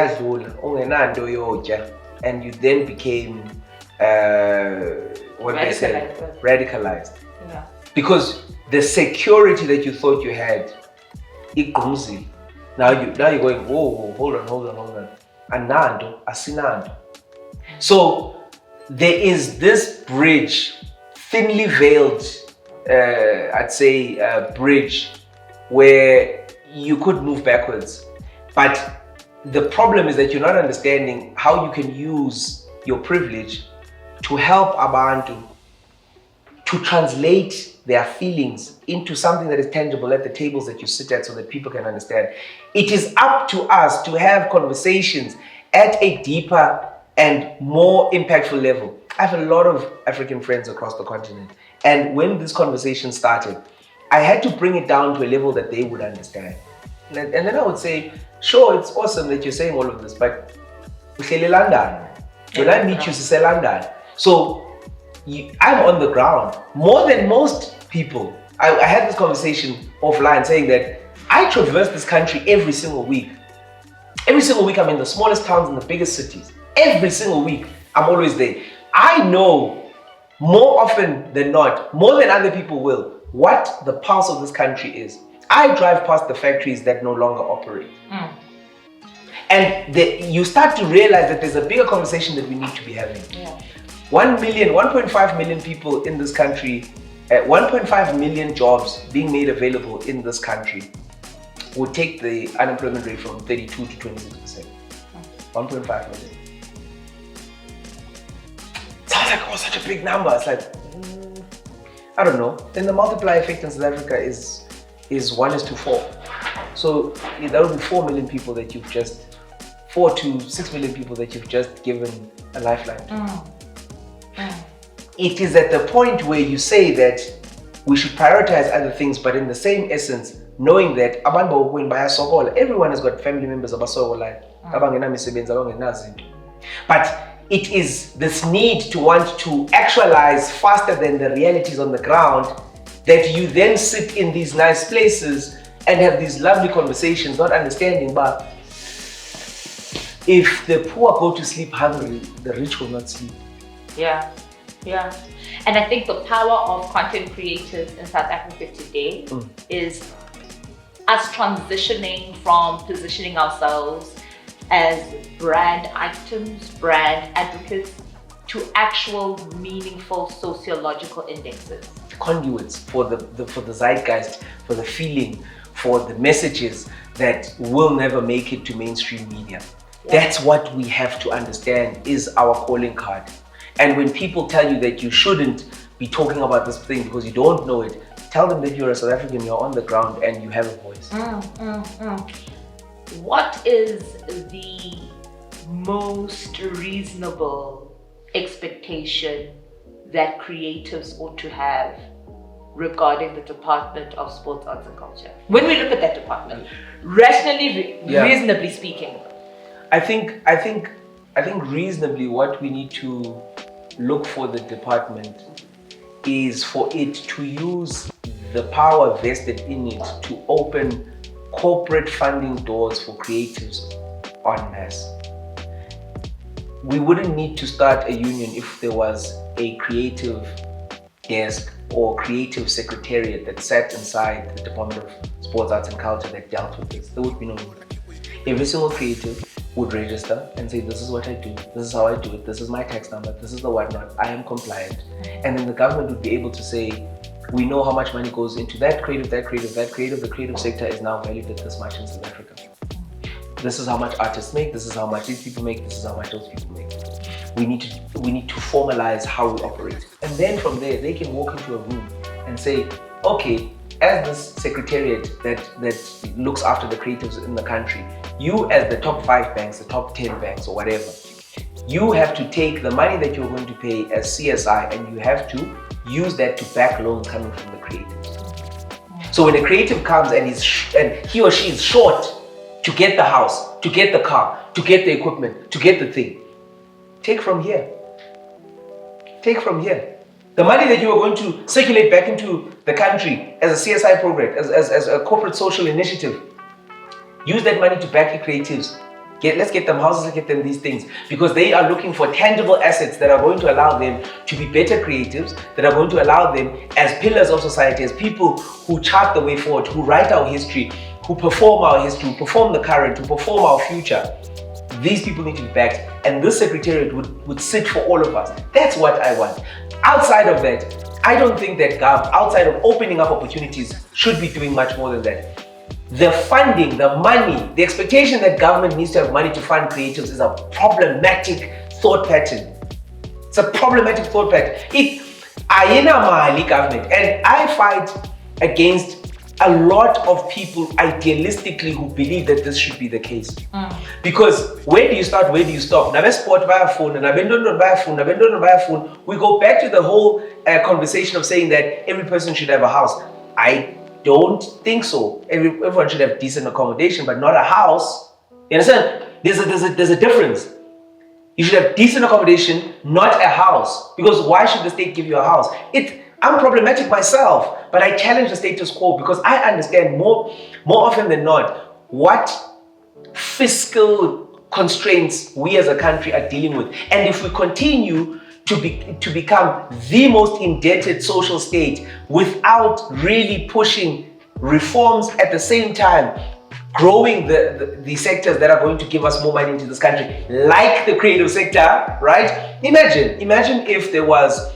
and you then became radicalized. Yeah. Because the security that you thought you had, it comes in. Now you're going, whoa, hold on. Anando, asinando. So there is this bridge, thinly veiled, bridge where you could move backwards. But the problem is that you're not understanding how you can use your privilege to help abantu to translate their feelings into something that is tangible at the tables that you sit at so that people can understand. It is up to us to have conversations at a deeper and more impactful level. I have a lot of African friends across the continent, and when this conversation started, I had to bring it down to a level that they would understand. And then I would say, sure, it's awesome that you're saying all of this, but London. When I meet you, say London. So I'm on the ground more than most people. I had this conversation offline saying that I traverse this country every single week. Every single week I'm in the smallest towns and the biggest cities. Every single week I'm always there. I know more often than not, more than other people will, what the pulse of this country is. I drive past the factories that no longer operate. And you start to realize that there's a bigger conversation that we need to be having. 1.5 million people in this country, 1.5 million jobs being made available in this country would take the unemployment rate from 32 to 26%. 1.5 million. Sounds like such a big number. It's like, I don't know. Then the multiplier effect in South Africa is 1:4. So that would be 4 million people that you've just 4 to 6 million people that you've just given a lifeline to. It is at the point where you say that we should prioritize other things, but in the same essence, knowing that everyone has got family members but it is this need to want to actualize faster than the realities on the ground that you then sit in these nice places and have these lovely conversations, not understanding, but if the poor go to sleep hungry, the rich will not sleep. Yeah. And I think the power of content creators in South Africa today is us transitioning from positioning ourselves as brand items, brand advocates, to actual meaningful sociological indexes. Conduits for the zeitgeist, for the feeling, for the messages that will never make it to mainstream media. That's what we have to understand is our calling card. And when people tell you that you shouldn't be talking about this thing because you don't know it, tell them that you're a South African, you're on the ground and you have a voice. What is the most reasonable expectation that creatives ought to have regarding the Department of Sports, Arts and Culture? When we look at that department, rationally, reasonably speaking. I think reasonably what we need to look for the department is for it to use the power vested in it to open corporate funding doors for creatives en masse. We wouldn't need to start a union if there was a creative desk or creative secretariat that sat inside the Department of Sports, Arts and Culture that dealt with this. There would be no need. Every single creative would register and say, this is what I do, this is how I do it, this is my tax number, this is the whatnot, I am compliant. And then the government would be able to say, we know how much money goes into that creative, the creative sector is now valued at this much in South Africa. This is how much artists make, this is how much these people make, this is how much those people make. We need to formalize how we operate. And then from there, they can walk into a room and say, okay, as this secretariat that looks after the creatives in the country, you as the top 5 banks, the top 10 banks or whatever, you have to take the money that you're going to pay as CSI and you have to use that to back loans coming from the creatives. So when a creative comes and he or she is short to get the house, to get the car, to get the equipment, to get the thing, take from here. Take from here. The money that you are going to circulate back into the country as a CSI program, as a corporate social initiative, use that money to back your creatives. Let's get them houses, let's get them these things, because they are looking for tangible assets that are going to allow them to be better creatives, that are going to allow them as pillars of society, as people who chart the way forward, who write our history, who perform our history, who perform the current, who perform our future. These people need to be backed, and this secretariat would sit for all of us. That's what I want. Outside of that, I don't think that Gov, outside of opening up opportunities, should be doing much more than that. The funding, the money, the expectation that government needs to have money to fund creatives is a problematic thought pattern. It's a problematic thought pattern. Government, and I fight against a lot of people idealistically who believe that this should be the case. Because where do you start, where do you stop? We go back to the whole conversation of saying that every person should have a house. I don't think so. Everyone should have decent accommodation, but not a house. You understand? There's a difference. You should have decent accommodation, not a house. Because why should the state give you a house? I'm problematic myself, but I challenge the status quo because I understand more often than not what fiscal constraints we as a country are dealing with. And if we continue to become the most indebted social state without really pushing reforms at the same time, growing the sectors that are going to give us more money into this country, like the creative sector, right? Imagine if there was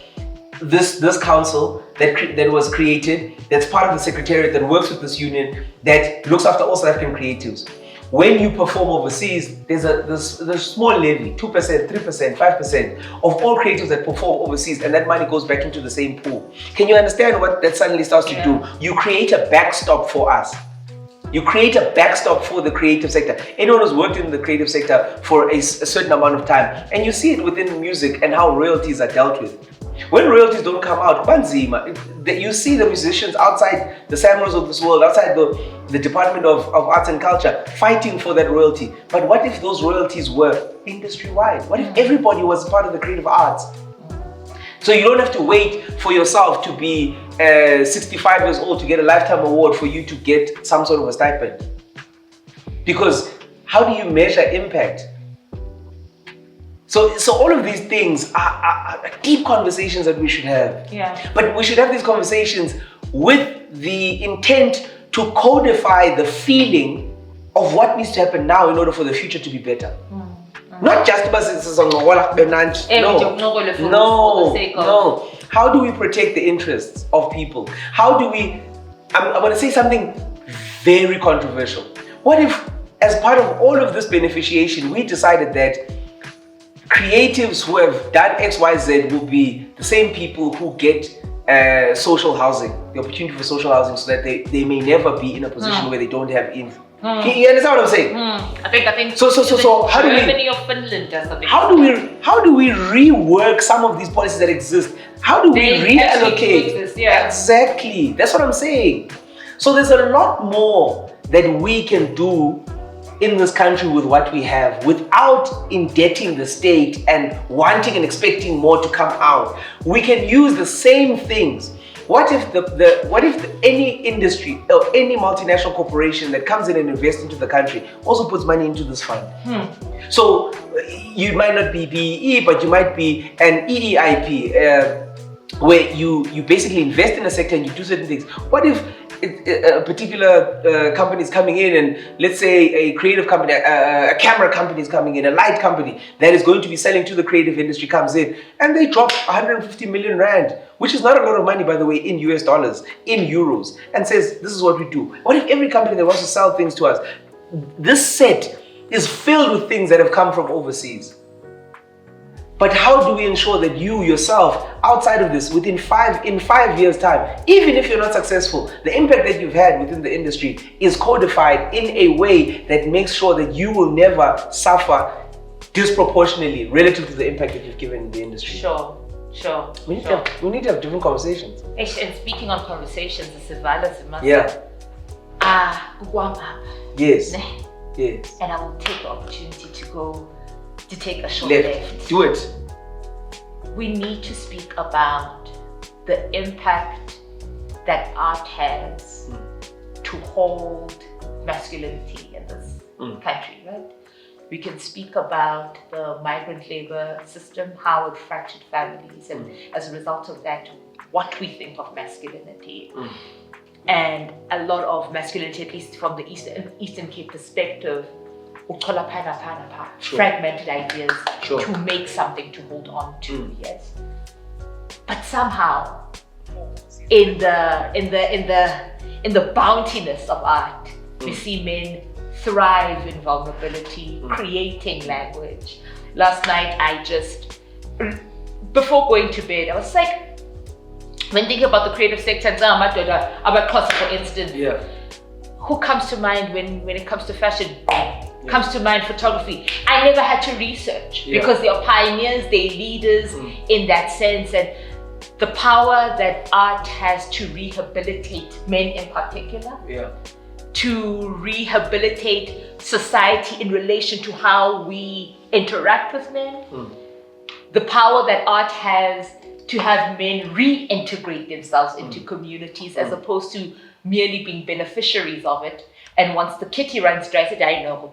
this council that was created, that's part of the secretariat that works with this union, that looks after all South African creatives. When you perform overseas, there's a small levy, 2%, 3%, 5% of all creatives that perform overseas, and that money goes back into the same pool. Can you understand what that suddenly starts to do? You create a backstop for us. You create a backstop for the creative sector. Anyone who's worked in the creative sector for a certain amount of time, and you see it within music and how royalties are dealt with. When royalties don't come out, you see the musicians outside the Samros of this world, outside the Department of Arts and Culture, fighting for that royalty. But what if those royalties were industry-wide? What if everybody was part of the creative arts? So you don't have to wait for yourself to be 65 years old to get a lifetime award for you to get some sort of a stipend. Because how do you measure impact? So all of these things are deep conversations that we should have. Yeah. But we should have these conversations with the intent to codify the feeling of what needs to happen now in order for the future to be better. Not just no. How do we protect the interests of people? How do we, I'm going to say something very controversial. What if, as part of all of this beneficiation, we decided that creatives who have done X, Y, Z will be the same people who get social housing, the opportunity for social housing, so that they may never be in a position where they don't have income. You understand what I'm saying? I think. So how do we? Germany or Finland does something. How do we rework some of these policies that exist? How do we reallocate? Exactly. That's what I'm saying. So there's a lot more that we can do in this country with what we have without indebting the state and wanting and expecting more to come out. We can use the same things. What if any industry or any multinational corporation that comes in and invests into the country also puts money into this fund? So you might not be BEE, but you might be an EEIP, where you basically invest in a sector and you do certain things. What if a particular company is coming in, and let's say a creative company, a camera company is coming in, a light company that is going to be selling to the creative industry comes in, and they drop 150 million rand, which is not a lot of money, by the way, in US dollars, in euros, and says, this is what we do. What if every company that wants to sell things to us, this set is filled with things that have come from overseas? But how do we ensure that you yourself, outside of this, in 5 years' time, even if you're not successful, the impact that you've had within the industry is codified in a way that makes sure that you will never suffer disproportionately relative to the impact that you've given in the industry? Sure. We need to have different conversations. And speaking on conversations, the Zimasa. Yeah. Yes. Yes. And I will take the opportunity to take a short left. Do it. We need to speak about the impact that art has to hold masculinity in this country, right? We can speak about the migrant labor system, how it fractured families, and as a result of that, what we think of masculinity. And a lot of masculinity, at least from the Eastern Cape perspective, fragmented ideas to make something to hold on to, yes. But somehow, in the bountiness of art, we see men thrive in vulnerability, creating language. Last night, before going to bed, I was like, when thinking about the creative sector, about closet, for instance, who comes to mind when it comes to fashion? Comes to mind photography. I never had to research because they are pioneers, they're leaders in that sense, and the power that art has to rehabilitate men in particular, to rehabilitate society in relation to how we interact with men, the power that art has to have men reintegrate themselves into communities as opposed to merely being beneficiaries of it. And once the kitty runs dry, I said, I know.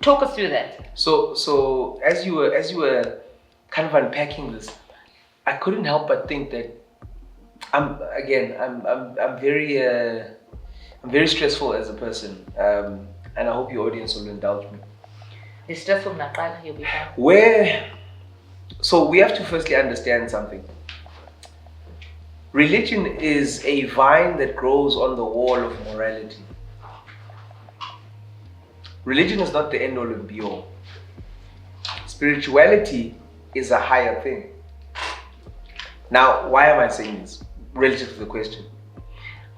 Talk us through that. So as you were kind of unpacking this, I couldn't help but think that I'm very stressful as a person, and I hope your audience will indulge me. It's stressful, you'll be fine. So we have to firstly understand something. Religion is a vine that grows on the wall of morality. Religion is not the end all and be all. Spirituality is a higher thing. Now, why am I saying this relative to the question?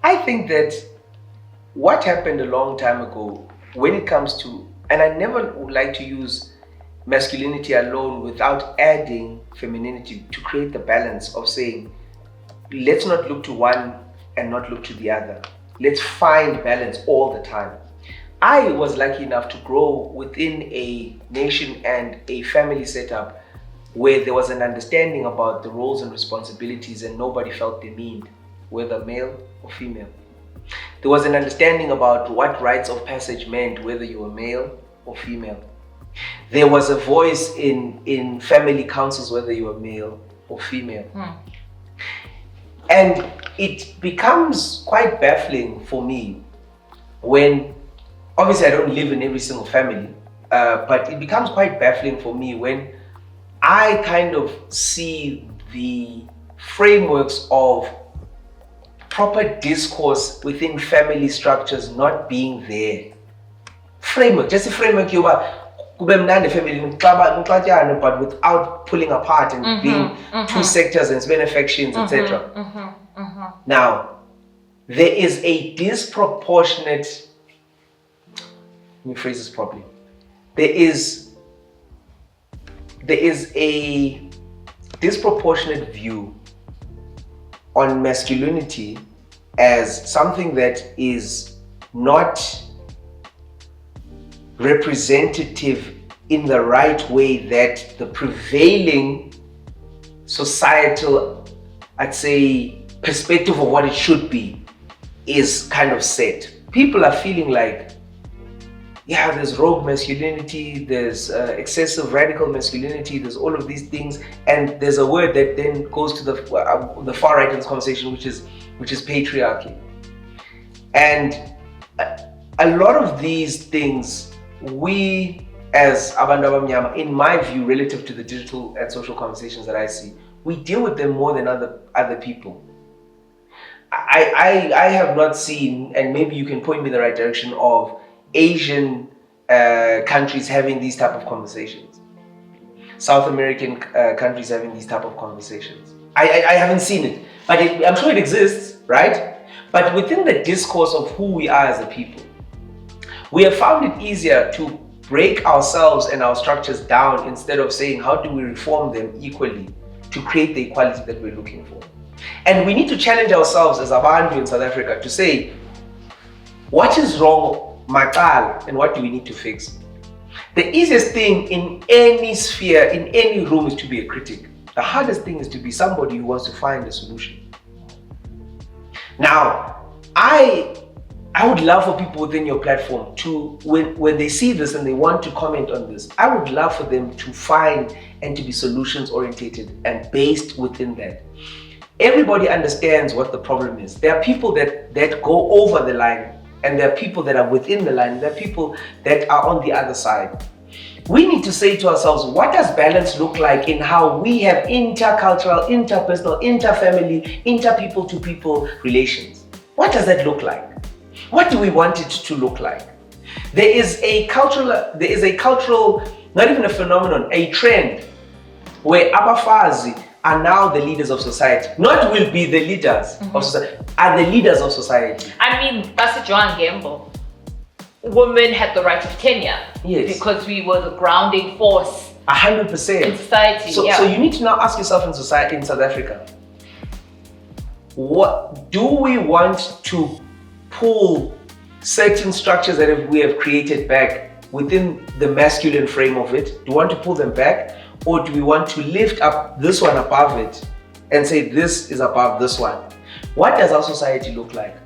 I think that what happened a long time ago when it comes to, and I never would like to use masculinity alone without adding femininity to create the balance of saying, let's not look to one and not look to the other. Let's find balance all the time. I was lucky enough to grow within a nation and a family setup where there was an understanding about the roles and responsibilities and nobody felt demeaned, whether male or female. There was an understanding about what rites of passage meant, whether you were male or female. There was a voice in family councils, whether you were male or female. And it becomes quite baffling for me when, obviously I don't live in every single family, but it becomes quite baffling for me when I kind of see the frameworks of proper discourse within family structures not being there. Framework, just a framework family, but without pulling apart and being two sectors and benefactions, etc. Now, there is a disproportionate, let me phrase this properly. There is a disproportionate view on masculinity as something that is not representative in the right way that the prevailing societal, I'd say, perspective of what it should be is kind of set. People are feeling like, yeah, there's rogue masculinity, there's excessive radical masculinity, there's all of these things, and there's a word that then goes to the far right in this conversation, which is patriarchy. And a lot of these things, we as abantu abamnyama, in my view, relative to the digital and social conversations that I see, we deal with them more than other people. I have not seen, and maybe you can point me in the right direction, of Asian countries having these type of conversations, South American countries having these type of conversations. I haven't seen it, but I'm sure it exists, right? But within the discourse of who we are as a people, we have found it easier to break ourselves and our structures down instead of saying, how do we reform them equally to create the equality that we're looking for? And we need to challenge ourselves as Abantu in South Africa to say, what is wrong, Makal, and what do we need to fix? The easiest thing in any sphere, in any room, is to be a critic. The hardest thing is to be somebody who wants to find a solution. Now, I would love for people within your platform to, when they see this and they want to comment on this, I would love for them to find and to be solutions orientated and based within that. Everybody understands what the problem is. There are people that go over the line, and there are people that are within the line. There are people that are on the other side. We need to say to ourselves, what does balance look like in how we have intercultural, interpersonal, interfamily, interpeople to people relations? What does that look like? What do we want it to look like? There is a cultural, not even a phenomenon, a trend where abafazi are now the leaders of society. Not will be the leaders of society, are the leaders of society. I mean, that's a Joan Gamble. Women had the right of tenure. Yes. Because we were the grounding force 100%. in society. So you need to now ask yourself in society, in South Africa, what do we want to pull certain structures that we have created back within the masculine frame of it? Do we want to pull them back? Or do we want to lift up this one above it and say this is above this one? What does our society look like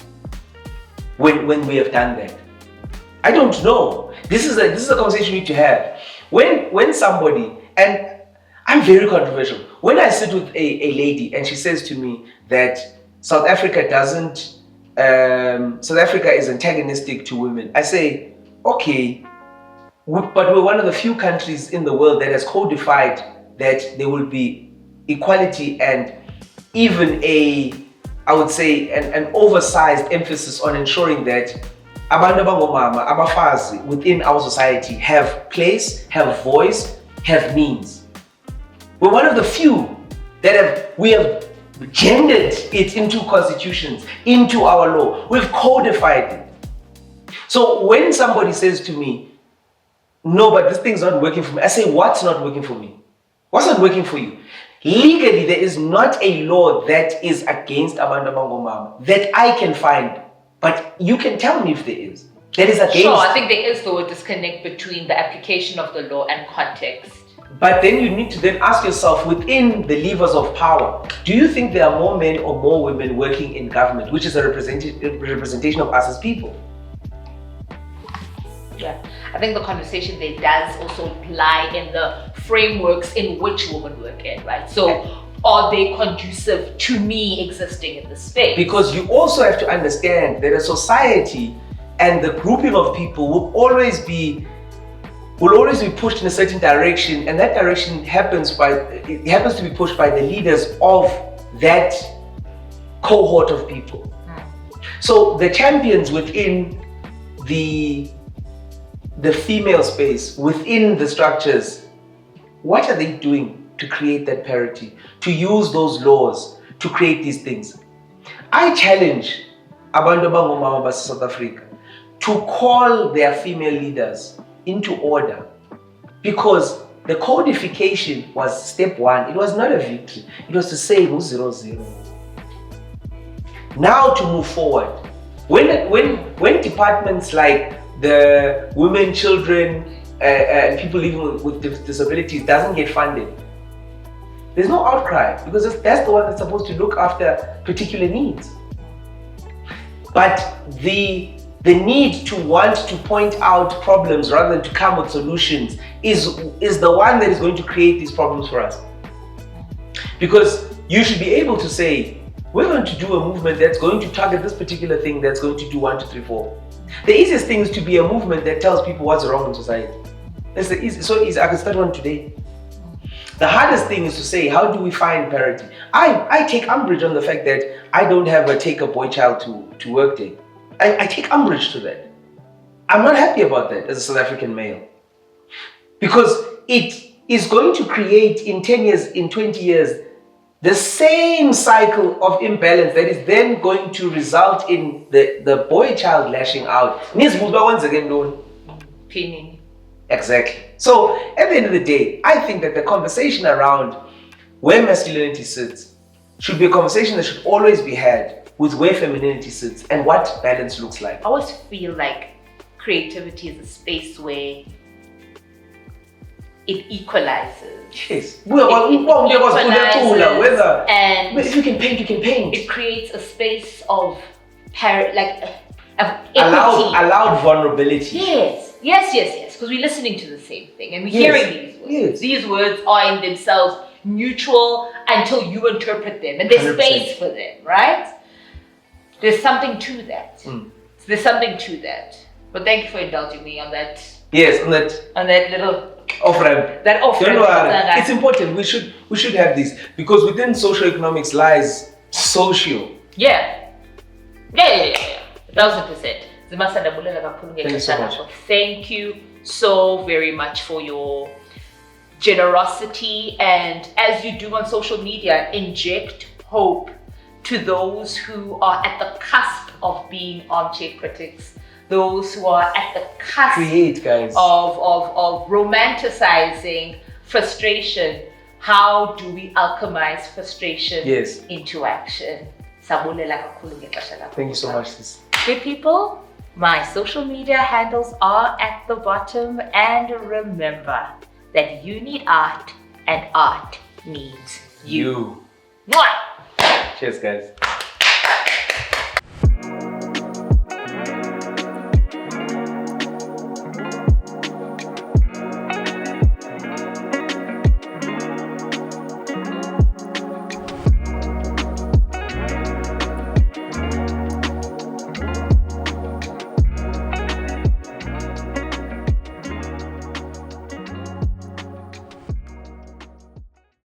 when we have done that? I don't know. This is a conversation we need to have. When somebody, and I'm very controversial, when I sit with a lady and she says to me that South Africa is antagonistic to women, I say, okay, but we're one of the few countries in the world that has codified that there will be equality and even I would say, an oversized emphasis on ensuring that abantu abangomama, abafazi within our society have place, have voice, have means. We're one of the few that we have gendered it into constitutions, into our law. We've codified it. So when somebody says to me, no, but this thing's not working for me, I say, what's not working for me? What's not working for you? Legally, there is not a law that is against abantu abangomama that I can find, but you can tell me if there is. That is against. Sure, I think there is though a disconnect between the application of the law and context. But then you need to then ask yourself, within the levers of power, do you think there are more men or more women working in government, which is a representation of us as people? Yeah, I think the conversation there does also lie in the frameworks in which women work in, right? So are they conducive to me existing in this space? Because you also have to understand that a society and the grouping of people will always be pushed in a certain direction, and that direction happens to be pushed by the leaders of that cohort of people. So the champions within the female space, within the structures, what are they doing to create that parity, to use those laws to create these things? I challenge abantu abangomama base South Africa to call their female leaders into order, because the codification was step one. It was not a victory. It was to say who's 0-0. Now to move forward, when departments like the women, children, and people living with disabilities doesn't get funded, there's no outcry, because that's the one that's supposed to look after particular needs. But the need to want to point out problems rather than to come with solutions is the one that is going to create these problems for us. Because you should be able to say, we're going to do a movement that's going to target this particular thing, that's going to do 1, 2, 3, 4. The easiest thing is to be a movement that tells people what's wrong in society. It's so easy. I can start one today. The hardest thing is to say, how do we find parity? I take umbrage on the fact that I don't have a take a boy child to work day. I take umbrage to that. I'm not happy about that as a South African male. Because it is going to create in 10 years, in 20 years, the same cycle of imbalance that is then going to result in the boy child lashing out. Once again, Pinning. Exactly. So at the end of the day, I think that the conversation around where masculinity sits should be a conversation that should always be had with where femininity sits and what balance looks like. I always feel like creativity is a space where it equalizes. Yes. And if you can paint, you can paint. It creates a space of equity. Allowed vulnerability. Yes. Because we're listening to the same thing and we're hearing these words. Yes. These words are in themselves neutral until you interpret them, and there's 100%. space for them, right? There's something to that. There's something to that. But thank you for indulging me on that. Yes, on that little off-ramp. That off-ramp. Don't worry. It's important. We should have this, because within socio-economics lies socio. Yeah. 1000%. Zimasa Vabaza kakhulu Thank you so much. Thank you so very much for your generosity, and as you do on social media, inject hope to those who are at the cusp of being armchair critics, those who are at the cusp of romanticizing frustration. How do we alchemize frustration into action? Thank you so much, sis. Good people, my social media handles are at the bottom, and remember that you need art and art needs you. Mwah! Cheers, guys.